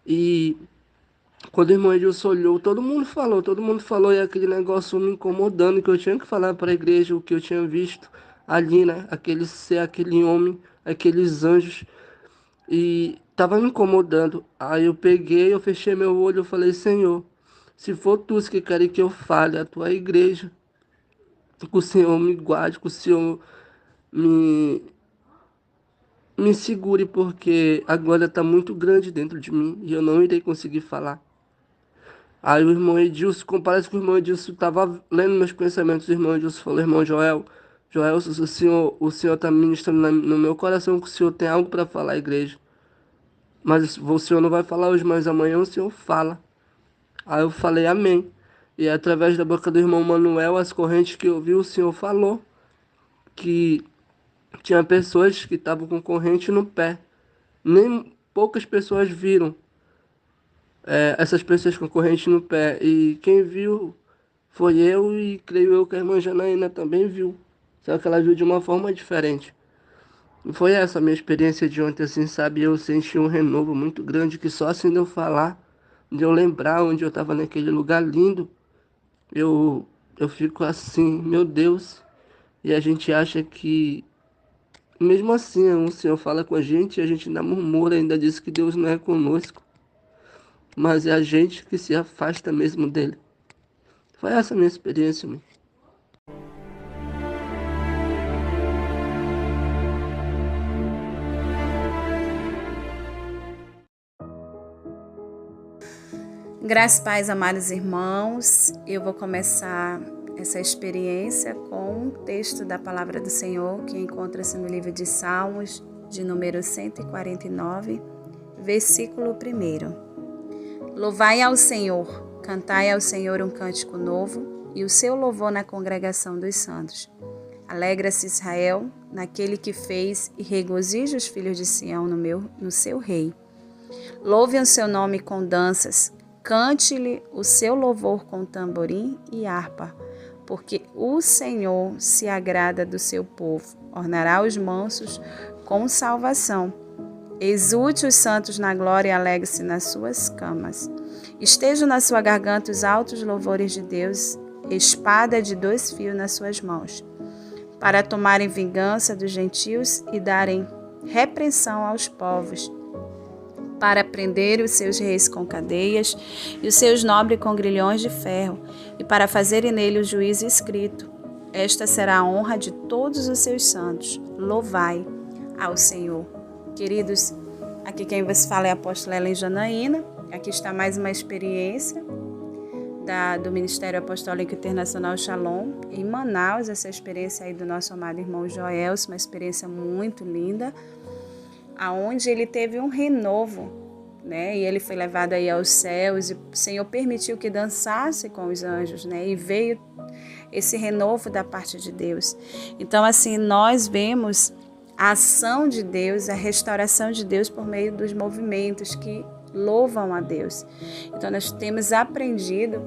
E quando o irmão Edilson olhou, todo mundo falou, e aquele negócio me incomodando, que eu tinha que falar para a igreja o que eu tinha visto ali, né? Aquele ser, aquele homem, aqueles anjos, e tava me incomodando. Aí eu peguei, eu fechei meu olho, eu falei: Senhor, se for tu que quer que eu fale a tua igreja, que o Senhor me guarde, que o Senhor me, me segure, porque a glória está muito grande dentro de mim e eu não irei conseguir falar. Aí o irmão Edilson, parece que o irmão Edilson estava lendo meus pensamentos. O irmão Edilson falou: irmão Joel, o senhor está ministrando no meu coração que o senhor tem algo para falar à igreja. Mas o senhor não vai falar hoje, mas amanhã o senhor fala. Aí eu falei amém. E através da boca do irmão Manuel, as correntes que eu vi, o senhor falou que tinha pessoas que estavam com corrente no pé. Nem poucas pessoas viram essas pessoas com corrente no pé. E quem viu foi eu e creio eu que a irmã Janaína também viu. Só que ela viu de uma forma diferente. E foi essa a minha experiência de ontem, assim, sabe? Eu senti um renovo muito grande que só assim de eu falar, de eu lembrar onde eu estava naquele lugar lindo, eu fico assim, meu Deus. E a gente acha que, mesmo assim, o Senhor fala com a gente e a gente ainda murmura, ainda diz que Deus não é conosco. Mas é a gente que se afasta mesmo dele. Foi essa a minha experiência, meu. Graças e paz, amados irmãos, eu vou começar essa experiência com um texto da Palavra do Senhor que encontra-se no livro de Salmos, de número 149, versículo 1. Louvai ao Senhor, cantai ao Senhor um cântico novo e o seu louvor na congregação dos santos. Alegra-se Israel naquele que fez e regozija os filhos de Sião no seu rei. Louve o seu nome com danças, cante-lhe o seu louvor com tamborim e harpa, porque o Senhor se agrada do seu povo, ornará os mansos com salvação. Exulte os santos na glória e alegre-se nas suas camas. Estejam na sua garganta os altos louvores de Deus, espada de 2 fios nas suas mãos, para tomarem vingança dos gentios e darem repreensão aos povos, para prender os seus reis com cadeias e os seus nobres com grilhões de ferro, e para fazerem nele o juízo escrito. Esta será a honra de todos os seus santos. Louvai ao Senhor. Queridos, aqui quem vos fala é a apóstola Ellen Janaína. Aqui está mais uma experiência do Ministério Apostólico Internacional Shalom, em Manaus, essa experiência aí do nosso amado irmão Joelson, uma experiência muito linda, aonde ele teve um renovo, né? E ele foi levado aí aos céus e o Senhor permitiu que dançasse com os anjos, né? E veio esse renovo da parte de Deus. Então, assim, nós vemos a ação de Deus, a restauração de Deus por meio dos movimentos que louvam a Deus. Então, nós temos aprendido,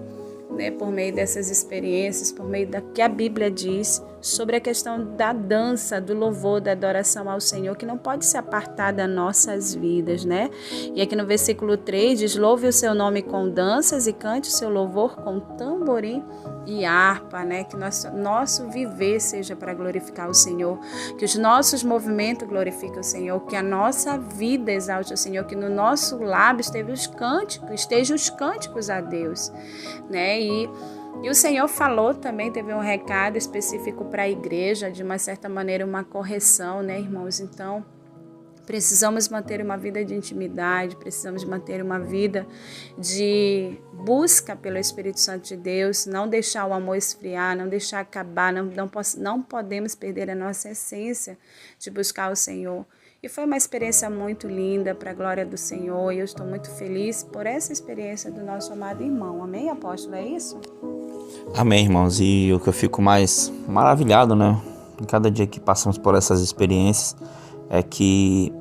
né, por meio dessas experiências, por meio da que a Bíblia diz sobre a questão da dança, do louvor, da adoração ao Senhor, que não pode se apartar das nossas vidas, né? E aqui no versículo 3 diz: louve o seu nome com danças e cante o seu louvor com tamborim e harpa, né? Que nosso viver seja para glorificar o Senhor, que os nossos movimentos glorifiquem o Senhor, que a nossa vida exalte o Senhor, que no nosso lábio estejam os cânticos a Deus, né? E o Senhor falou também, teve um recado específico para a igreja, de uma certa maneira uma correção, né, irmãos? Então, precisamos manter uma vida de intimidade, precisamos manter uma vida de busca pelo Espírito Santo de Deus, não deixar o amor esfriar, não deixar acabar, não podemos perder a nossa essência de buscar o Senhor. E foi uma experiência muito linda para a glória do Senhor, e eu estou muito feliz por essa experiência do nosso amado irmão. Amém, apóstolo? É isso? Amém, irmãos. E o que eu fico mais maravilhado, né, em cada dia que passamos por essas experiências, é que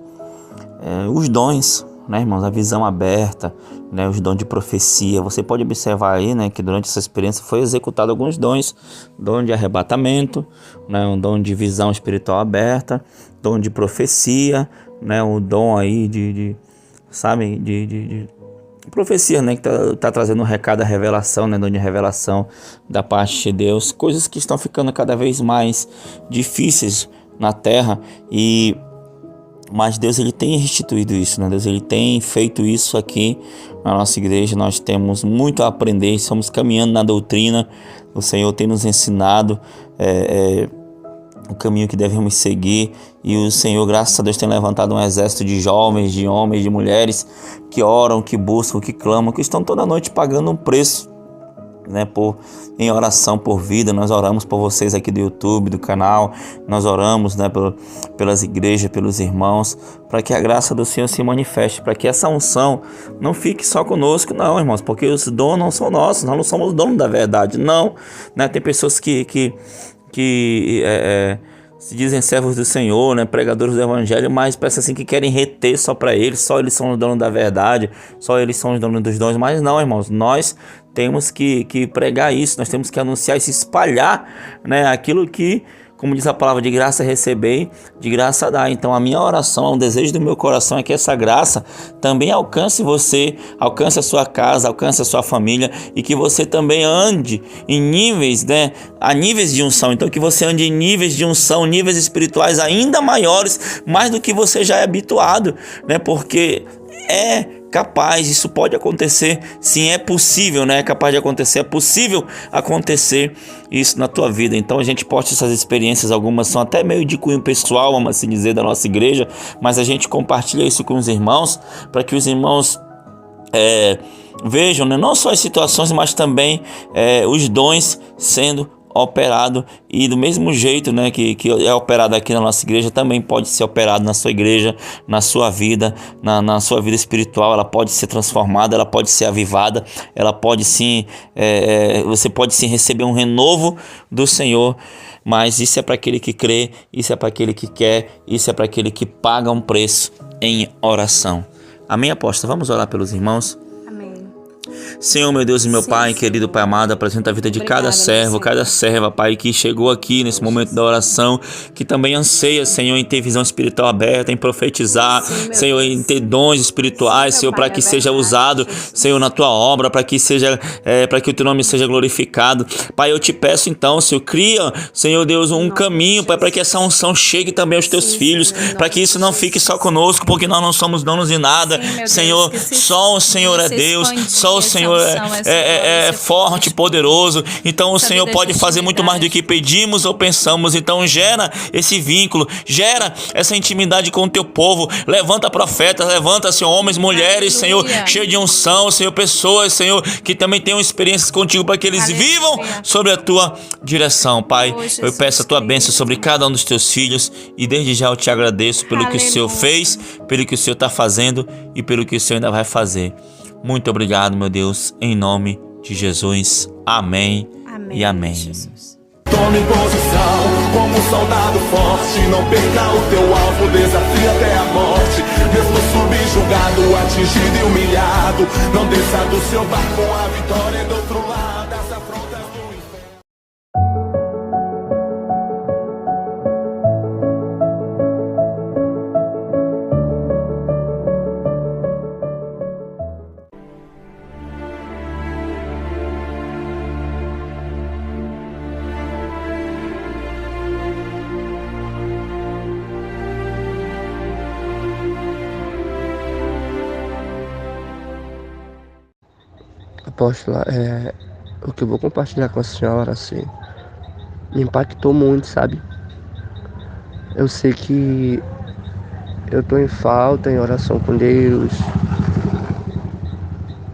os dons, né, irmãos, a visão aberta, né, os dons de profecia, você pode observar aí, né, que durante essa experiência foi executado alguns dons, dom de arrebatamento, né, um dom de visão espiritual aberta, dom de profecia, né, o dom aí de profecia, né, que tá trazendo um recado, a revelação, né, dom de revelação da parte de Deus, coisas que estão ficando cada vez mais difíceis na terra, mas Deus, ele tem restituído isso, né? Deus, ele tem feito isso aqui na nossa igreja. Nós temos muito a aprender, estamos caminhando na doutrina. O Senhor tem nos ensinado o caminho que devemos seguir, e o Senhor, graças a Deus, tem levantado um exército de jovens, de homens, de mulheres que oram, que buscam, que clamam, que estão toda noite pagando um preço, né, em oração por vida. Nós oramos por vocês aqui do YouTube, do canal, nós oramos, né, pelas igrejas, pelos irmãos, para que a graça do Senhor se manifeste, para que essa unção não fique só conosco, não, irmãos, porque os dons não são nossos, nós não somos donos da verdade, não, né? Tem pessoas que se dizem servos do Senhor, né, pregadores do Evangelho, mas parece assim que querem reter só para eles, só eles são os donos da verdade, só eles são os donos dos dons. Mas não, irmãos, nós temos que pregar isso, nós temos que anunciar e se espalhar, né, aquilo que, como diz a palavra, de graça receber, de graça dar. Então a minha oração, o desejo do meu coração é que essa graça também alcance você, alcance a sua casa, alcance a sua família, e que você também ande em níveis, né, a níveis de unção. Então que você ande em níveis de unção, níveis espirituais ainda maiores, mais do que você já é habituado, né, porque é capaz, isso pode acontecer, sim, é possível, né? É capaz de acontecer, é possível acontecer isso na tua vida. Então a gente posta essas experiências, algumas são até meio de cunho pessoal, vamos assim dizer, da nossa igreja, mas a gente compartilha isso com os irmãos, para que os irmãos vejam, né? Não só as situações, mas também os dons sendo operado, e do mesmo jeito, né, que é operado aqui na nossa igreja, também pode ser operado na sua igreja, na sua vida, na sua vida espiritual. Ela pode ser transformada, ela pode ser avivada, ela pode sim, você pode sim receber um renovo do Senhor. Mas isso é para aquele que crê, isso é para aquele que quer, isso é para aquele que paga um preço em oração. Amém, apóstolo? Vamos orar pelos irmãos? Senhor, meu Deus e meu Pai, querido Pai amado, apresenta a vida de cada servo, cada serva, Pai, que chegou aqui nesse momento da oração, que também anseia, Senhor, em ter visão espiritual aberta, em profetizar, Senhor, em ter dons espirituais, Senhor, para que seja usado, Senhor, na Tua obra, para que o Teu nome seja glorificado. Pai, eu te peço então, Senhor, cria, Senhor Deus, um caminho, Pai, para que essa unção chegue também aos Teus filhos, para que isso não fique só conosco, porque nós não somos donos de nada, Senhor, só o Senhor é Deus, só o Senhor é forte, poderoso. Então o Senhor pode fazer muito mais do que pedimos ou pensamos. Então gera esse vínculo, gera essa intimidade com o teu povo. Levanta profetas, levanta, Senhor, homens, mulheres, Senhor, cheio de unção, Senhor, pessoas, Senhor, que também tenham experiências contigo, para que eles vivam sobre a tua direção. Pai, eu peço a tua bênção sobre cada um dos teus filhos, e desde já eu te agradeço pelo que o Senhor fez, pelo que o Senhor está fazendo e pelo que o Senhor ainda vai fazer. Muito obrigado, meu Deus, em nome de Jesus. Amém, e amém. Jesus. Tome posição como um soldado forte. Não perca o teu alvo, desafie até a morte. Mesmo subjugado, atingido e humilhado, não desça do seu barco, a vitória é do outro lado das afrontas do inferno. Apóstola, o que eu vou compartilhar com a senhora, assim, me impactou muito, sabe? Eu sei que eu tô em falta, em oração com Deus,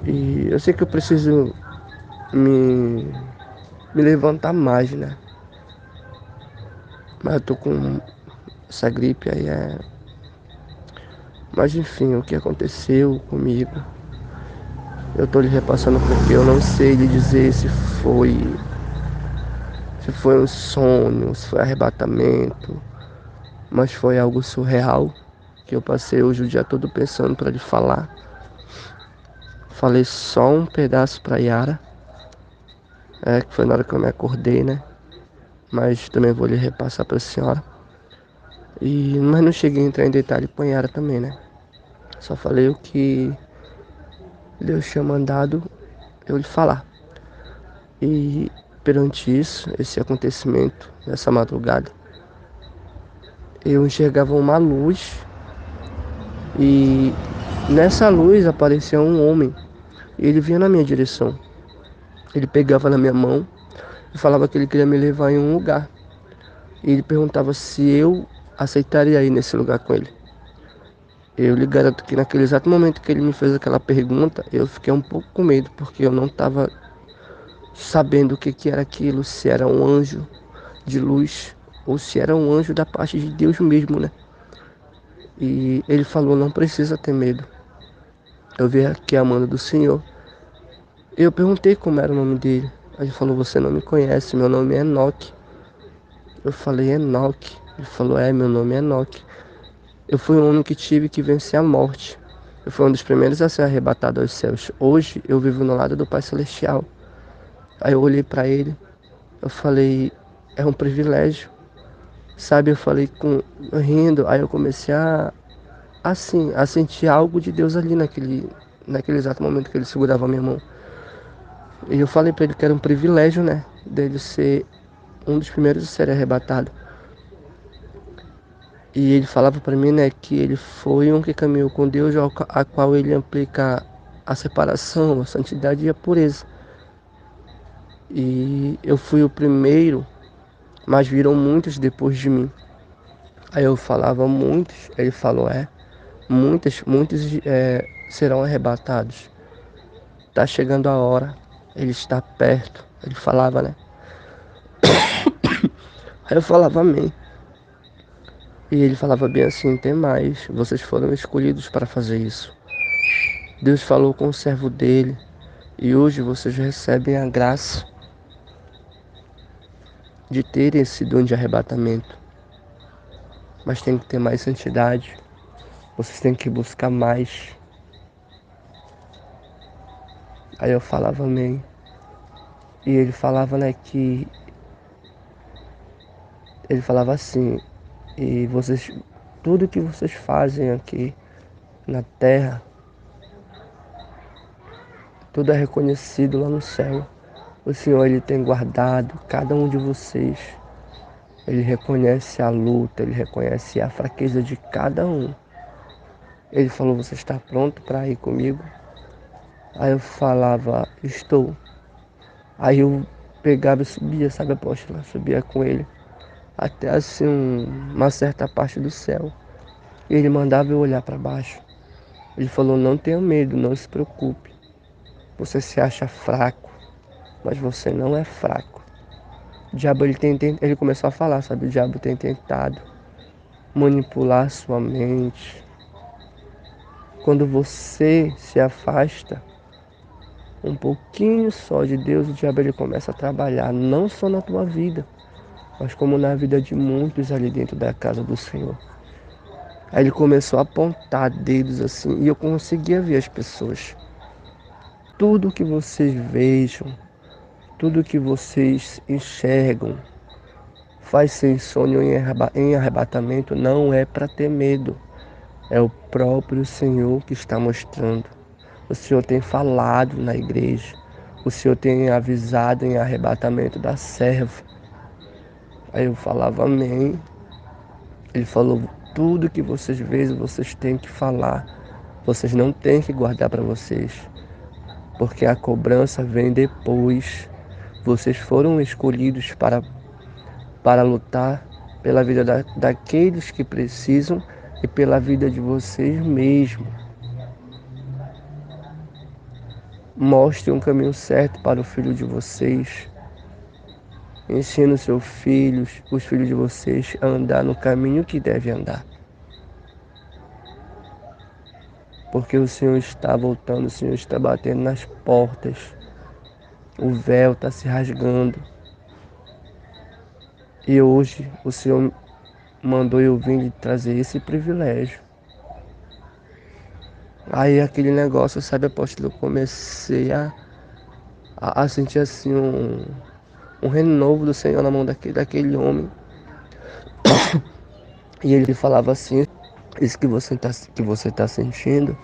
e eu sei que eu preciso me levantar mais, né? Mas eu tô com essa gripe aí, Mas enfim, o que aconteceu comigo, eu tô lhe repassando porque eu não sei lhe dizer se foi um sonho, se foi arrebatamento, mas foi algo surreal que eu passei hoje o dia todo pensando para lhe falar. Falei só um pedaço para Yara, que foi na hora que eu me acordei, né? Mas também vou lhe repassar para a senhora. Mas não cheguei a entrar em detalhe com a Yara também, né? Só falei o que Deus tinha mandado eu lhe falar. E perante isso, esse acontecimento, nessa madrugada, eu enxergava uma luz, e nessa luz aparecia um homem, e ele vinha na minha direção. Ele pegava na minha mão e falava que ele queria me levar em um lugar. E ele perguntava se eu aceitaria ir nesse lugar com ele. Eu lhe garanto que naquele exato momento que ele me fez aquela pergunta, eu fiquei um pouco com medo, porque eu não estava sabendo o que era aquilo, se era um anjo de luz ou se era um anjo da parte de Deus mesmo, né? E ele falou: não precisa ter medo, eu vim aqui amando do Senhor. Eu perguntei como era o nome dele. Aí ele falou: você não me conhece, meu nome é Enoque. Eu falei: Enoque? Ele falou, meu nome é Enoque. Eu fui um homem que tive que vencer a morte. Eu fui um dos primeiros a ser arrebatado aos céus. Hoje eu vivo no lado do Pai Celestial. Aí eu olhei para ele, eu falei, é um privilégio. Sabe, eu falei rindo, aí eu comecei a sentir algo de Deus ali naquele exato momento que ele segurava a minha mão. E eu falei para ele que era um privilégio, né, dele ser um dos primeiros a ser arrebatado. E ele falava para mim, né, que ele foi um que caminhou com Deus, a qual ele aplica a separação, a santidade e a pureza. E eu fui o primeiro, mas viram muitos depois de mim. Aí eu falava muitos, ele falou, muitos serão arrebatados. Tá chegando a hora, ele está perto. Ele falava, né? Aí eu falava amém. E ele falava bem assim, tem mais, vocês foram escolhidos para fazer isso. Deus falou com o servo dele e hoje vocês recebem a graça de terem esse dom de arrebatamento. Mas tem que ter mais santidade, vocês têm que buscar mais. Aí eu falava amém. E ele falava, né, que ele falava assim, e vocês, tudo que vocês fazem aqui na terra, tudo é reconhecido lá no céu. O Senhor, Ele tem guardado cada um de vocês. Ele reconhece a luta, Ele reconhece a fraqueza de cada um. Ele falou, você está pronto para ir comigo? Aí eu falava, estou. Aí eu pegava e subia, sabe, apóstolo? Subia com ele até assim uma certa parte do céu. E ele mandava eu olhar para baixo. Ele falou, não tenha medo, não se preocupe. Você se acha fraco, mas você não é fraco. O diabo, ele começou a falar, sabe? O diabo tem tentado manipular sua mente. Quando você se afasta um pouquinho só de Deus, o diabo ele começa a trabalhar, não só na tua vida, mas como na vida de muitos ali dentro da casa do Senhor. Aí ele começou a apontar dedos assim, e eu conseguia ver as pessoas. Tudo que vocês vejam, tudo que vocês enxergam, faz sem sonho em arrebatamento, não é para ter medo. É o próprio Senhor que está mostrando. O Senhor tem falado na igreja. O Senhor tem avisado em arrebatamento da serva. Aí eu falava amém. Ele falou, tudo que vocês veem, vocês têm que falar. Vocês não têm que guardar para vocês. Porque a cobrança vem depois. Vocês foram escolhidos para lutar pela vida daqueles que precisam e pela vida de vocês mesmos. Mostre um caminho certo para o filho de vocês. Ensine os seus filhos, os filhos de vocês, a andar no caminho que deve andar. Porque o Senhor está voltando, o Senhor está batendo nas portas. O véu está se rasgando. E hoje o Senhor mandou eu vir lhe trazer esse privilégio. Aí aquele negócio, sabe, apóstolo, eu comecei a sentir assim um renovo do Senhor na mão daquele homem. E ele falava assim, isso que você tá sentindo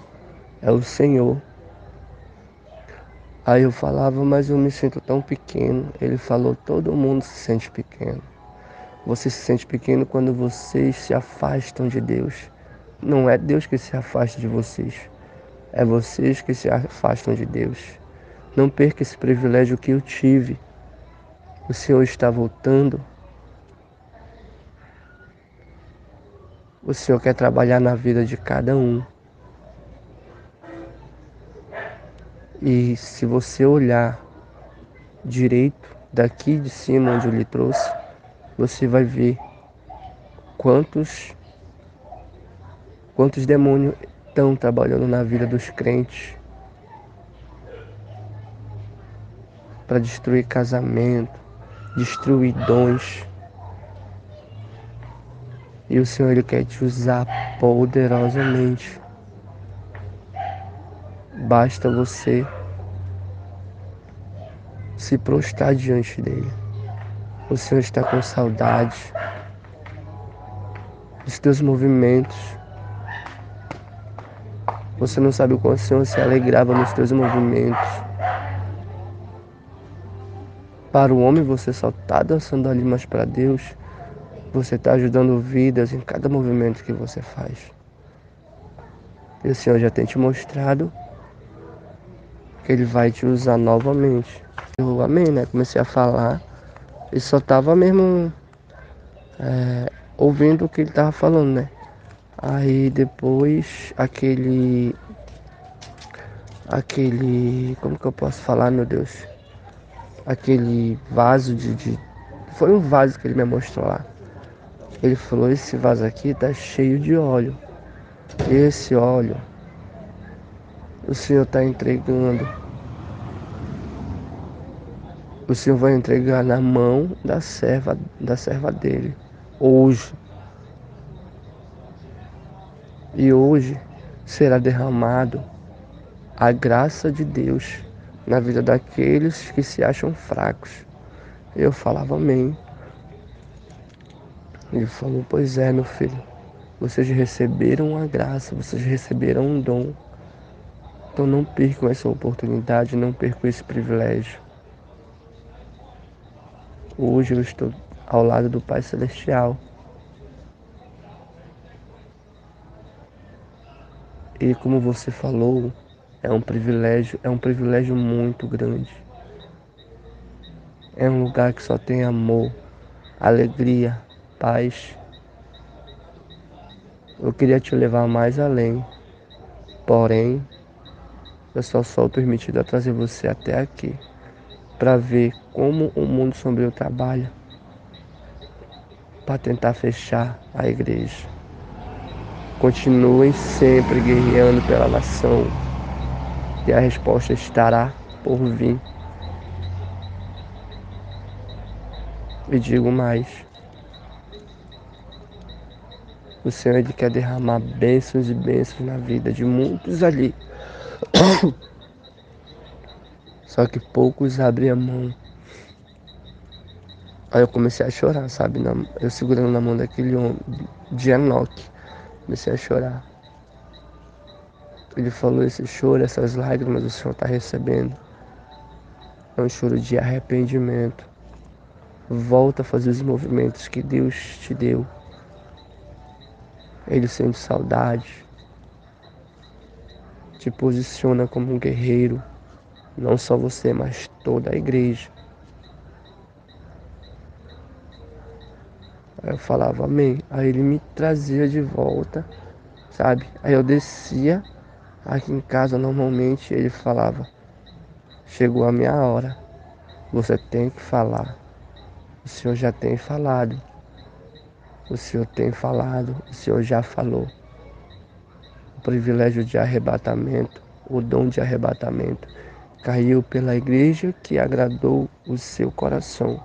é o Senhor. Aí eu falava, mas eu me sinto tão pequeno. Ele falou, todo mundo se sente pequeno. Você se sente pequeno quando vocês se afastam de Deus. Não é Deus que se afasta de vocês. É vocês que se afastam de Deus. Não perca esse privilégio que eu tive. O Senhor está voltando. O Senhor quer trabalhar na vida de cada um. E se você olhar direito daqui de cima onde eu lhe trouxe, você vai ver quantos demônios estão trabalhando na vida dos crentes para destruir casamento, destruir dons. E o Senhor, Ele quer te usar poderosamente. Basta você se prostrar diante dEle. O Senhor está com saudade dos teus movimentos. Você não sabe o quanto o Senhor se alegrava nos teus movimentos. Para o homem você só está dançando ali, mas para Deus você está ajudando vidas em cada movimento que você faz. E o Senhor já tem te mostrado que Ele vai te usar novamente. Eu amei, né? Comecei a falar e só tava mesmo ouvindo o que ele tava falando, né? Aí depois como que eu posso falar, meu Deus? Aquele vaso foi um vaso que ele me mostrou lá. Ele falou, esse vaso aqui tá cheio de óleo. Esse óleo o Senhor tá entregando. O Senhor vai entregar na mão da serva dele, hoje. E hoje será derramado a graça de Deus na vida daqueles que se acham fracos. Eu falava amém. Ele falou, pois é, meu filho, vocês receberam a graça, vocês receberam um dom. Então não percam essa oportunidade, não percam esse privilégio. Hoje eu estou ao lado do Pai Celestial. E como você falou, é um privilégio muito grande. É um lugar que só tem amor, alegria, paz. Eu queria te levar mais além, porém, eu só sou permitido a trazer você até aqui, para ver como o mundo sombrio trabalha, para tentar fechar a igreja. Continuem sempre guerreando pela nação, e a resposta estará por vir. E digo mais, o Senhor, Ele quer derramar bênçãos e bênçãos na vida de muitos ali. Só que poucos abrem a mão. Aí eu comecei a chorar, sabe? Eu segurando na mão daquele homem, de Enoque. Comecei a chorar. Ele falou, esse choro, essas lágrimas o Senhor está recebendo. É um choro de arrependimento. Volta a fazer os movimentos que Deus te deu. Ele sente saudade. Te posiciona como um guerreiro. Não só você, mas toda a igreja. Aí eu falava amém. Aí ele me trazia de volta, sabe? Aí eu descia aqui em casa, normalmente ele falava, chegou a minha hora. Você tem que falar. O Senhor já tem falado. O Senhor tem falado. O Senhor já falou. O privilégio de arrebatamento, o dom de arrebatamento, caiu pela igreja que agradou o seu coração.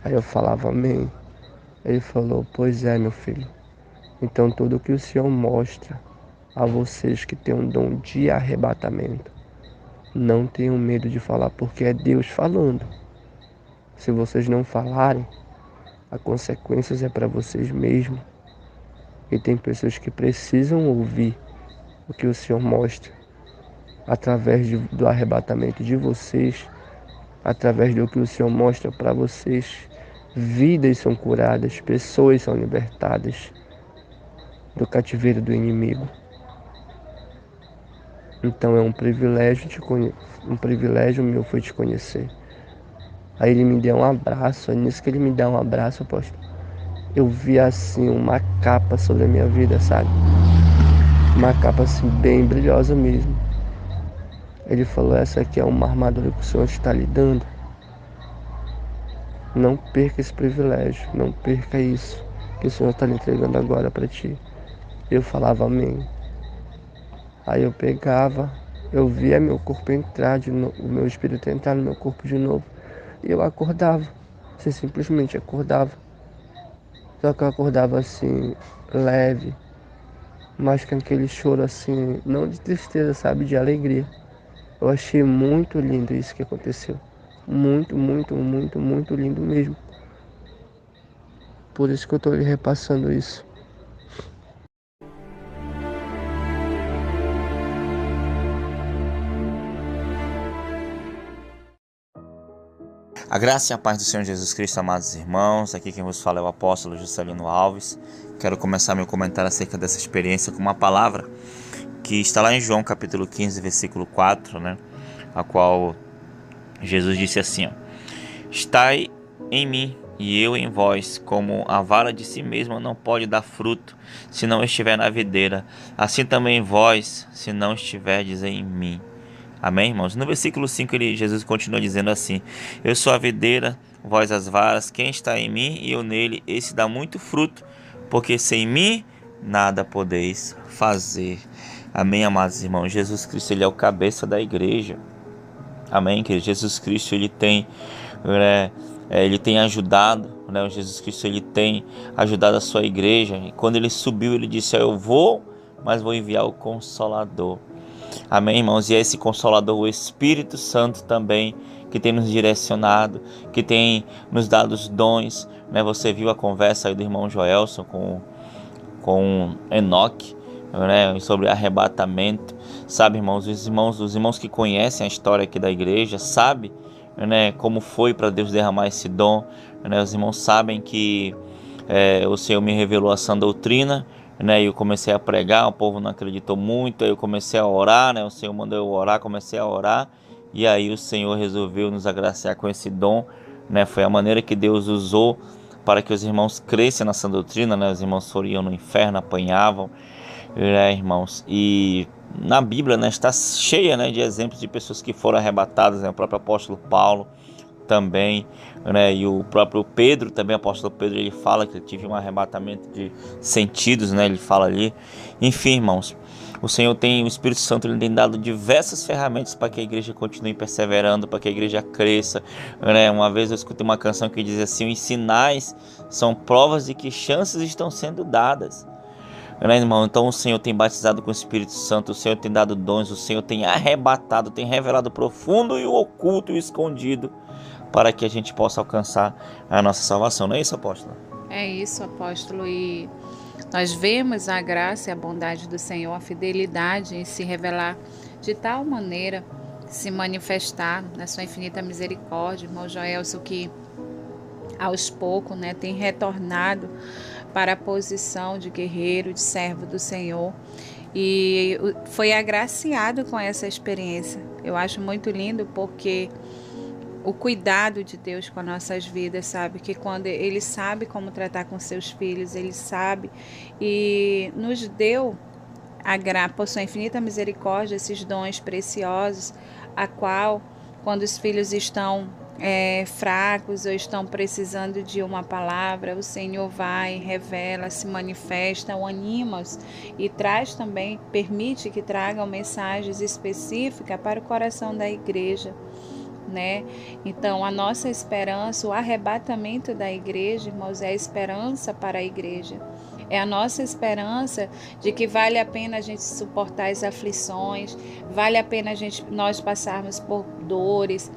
Aí eu falava amém. Ele falou, pois é, meu filho. Então tudo que o Senhor mostra a vocês que têm um dom de arrebatamento, não tenham medo de falar, porque é Deus falando. Se vocês não falarem, a consequência é para vocês mesmos. E tem pessoas que precisam ouvir o que o Senhor mostra através do arrebatamento de vocês, através do que o Senhor mostra para vocês. Vidas são curadas, pessoas são libertadas do cativeiro do inimigo. Então é um privilégio meu foi te conhecer. Aí ele me deu um abraço, aí nisso que ele me dá um abraço, apóstolo, eu vi assim uma capa sobre a minha vida, sabe? Uma capa assim bem brilhosa mesmo. Ele falou, essa aqui é uma armadura que o Senhor está lhe dando. Não perca esse privilégio, não perca isso que o Senhor está lhe entregando agora para ti. Eu falava amém. Aí eu pegava, eu via meu corpo entrar de novo, o meu espírito entrar no meu corpo de novo. E eu acordava, você simplesmente acordava. Só que eu acordava assim, leve, mas com aquele choro assim, não de tristeza, sabe, de alegria. Eu achei muito lindo isso que aconteceu. Muito, muito, muito, muito lindo mesmo. Por isso que eu tô lhe repassando isso. A graça e a paz do Senhor Jesus Cristo, amados irmãos. Aqui quem vos fala é o apóstolo Juscelino Alves. Quero começar meu comentário acerca dessa experiência com uma palavra que está lá em João capítulo 15, versículo 4, né? A qual Jesus disse assim, ó: Estai em mim e eu em vós, como a vara de si mesma não pode dar fruto, se não estiver na videira, assim também vós, se não estiverdes em mim. Amém, irmãos? No versículo 5, Jesus continua dizendo assim: Eu sou a videira, vós as varas, quem está em mim e eu nele, esse dá muito fruto, porque sem mim nada podeis fazer. Amém, amados irmãos? Jesus Cristo, ele é o cabeça da igreja. Amém, querido? Jesus Cristo, ele tem ajudado, né? Jesus Cristo, ele tem ajudado a sua igreja. E quando ele subiu, ele disse: Eu vou, mas vou enviar o Consolador. Amém, irmãos? E é esse Consolador, o Espírito Santo também, que tem nos direcionado, que tem nos dado os dons, né? Você viu a conversa aí do irmão Joelson com Enoque, né? Sobre arrebatamento. Sabe, irmãos? Os irmãos que conhecem a história aqui da igreja, sabem, né, como foi para Deus derramar esse dom, né? Os irmãos sabem que o Senhor me revelou a sã doutrina, né? Eu comecei a pregar, o povo não acreditou muito, aí eu comecei a orar, né? O Senhor mandou eu orar, comecei a orar, e aí o Senhor resolveu nos agraciar com esse dom, né? Foi a maneira que Deus usou para que os irmãos crescem nessa doutrina, né? Os irmãos foram no inferno, apanhavam, né, irmãos? E na Bíblia, né, está cheia, né, de exemplos de pessoas que foram arrebatadas, né? O próprio apóstolo Paulo também, né, e o próprio Pedro também, o apóstolo Pedro, ele fala que ele teve um arrebatamento de sentidos, né, ele fala ali. Enfim, irmãos, o Senhor tem, o Espírito Santo, ele tem dado diversas ferramentas para que a igreja continue perseverando, para que a igreja cresça, né? Uma vez eu escutei uma canção que diz assim: os sinais são provas de que chances estão sendo dadas, né, irmão? Então o Senhor tem batizado com o Espírito Santo, o Senhor tem dado dons, o Senhor tem arrebatado, tem revelado o profundo e o oculto e o escondido, para que a gente possa alcançar a nossa salvação. Não é isso, apóstolo? É isso, apóstolo. E nós vemos a graça e a bondade do Senhor, a fidelidade em se revelar de tal maneira, se manifestar na sua infinita misericórdia. Irmão Joelson, que aos poucos, né, tem retornado para a posição de guerreiro, de servo do Senhor, e foi agraciado com essa experiência. Eu acho muito lindo, porque o cuidado de Deus com as nossas vidas, sabe? Que quando Ele sabe como tratar com seus filhos, Ele sabe, e nos deu por sua infinita misericórdia, esses dons preciosos, a qual, quando os filhos estão fracos ou estão precisando de uma palavra, o Senhor vai, revela, se manifesta, o anima-os e traz também, permite que tragam mensagens específicas para o coração da igreja, né? Então, a nossa esperança, o arrebatamento da igreja, irmãos, é a esperança para a igreja. É a nossa esperança de que vale a pena a gente suportar as aflições, vale a pena nós passarmos por dores,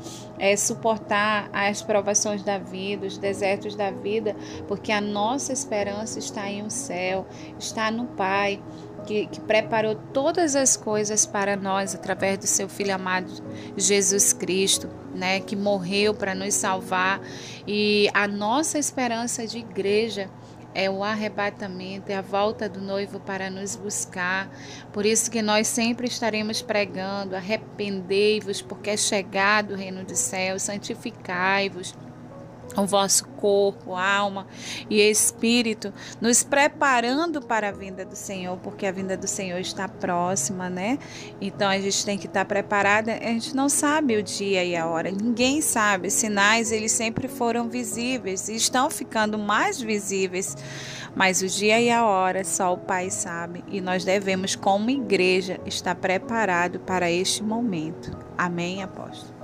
suportar as provações da vida, os desertos da vida, porque a nossa esperança está em um céu, está no Pai, que preparou todas as coisas para nós através do seu Filho amado Jesus Cristo, né, que morreu para nos salvar. E a nossa esperança de igreja é o arrebatamento, é a volta do noivo para nos buscar. Por isso que nós sempre estaremos pregando: arrependei-vos, porque é chegado o reino dos céus, santificai-vos, o vosso corpo, alma e espírito, nos preparando para a vinda do Senhor, porque a vinda do Senhor está próxima, né? Então a gente tem que estar preparada. A gente não sabe o dia e a hora, ninguém sabe. Os sinais, eles sempre foram visíveis e estão ficando mais visíveis, mas o dia e a hora só o Pai sabe, e nós devemos, como igreja, estar preparado para este momento. Amém, apóstolo?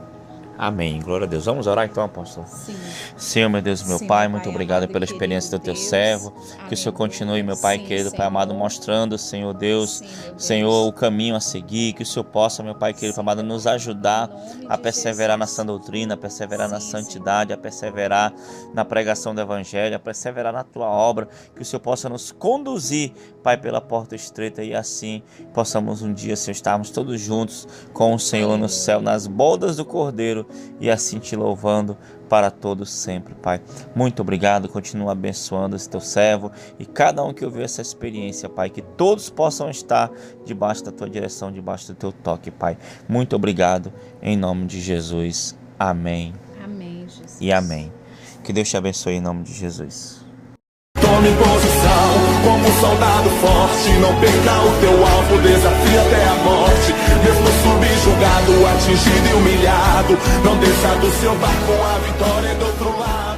Amém. Glória a Deus. Vamos orar então, apóstolo? Sim. Senhor, meu Deus, meu Sim, Pai, meu muito Pai obrigado amado pela e experiência do querido teu Deus. servo. Que o Senhor Amém, continue, meu Pai. Pai Sim, querido, Pai Senhor. amado, mostrando, Senhor Deus, Sim, meu Deus. Senhor, o caminho a seguir. Que o Senhor possa, meu Pai querido, Pai amado, nos ajudar a perseverar na sã doutrina, a perseverar na santidade, a perseverar na pregação do Evangelho, a perseverar na tua obra. Que o Senhor possa nos conduzir, Pai, pela porta estreita e assim possamos um dia, Senhor, estarmos todos juntos com o Senhor no céu, nas bodas do Cordeiro e assim te louvando para todos sempre, Pai. Muito obrigado, continua abençoando esse teu servo e cada um que ouviu essa experiência, Pai, que todos possam estar debaixo da tua direção, debaixo do teu toque, Pai. Muito obrigado, em nome de Jesus. Amém. Amém, Jesus. E amém. Que Deus te abençoe em nome de Jesus. Tome posição como um soldado forte. Não perca o teu alvo, desafia até a morte. Mesmo subjugado, atingido e humilhado, não desça do seu barco, a vitória é do outro lado.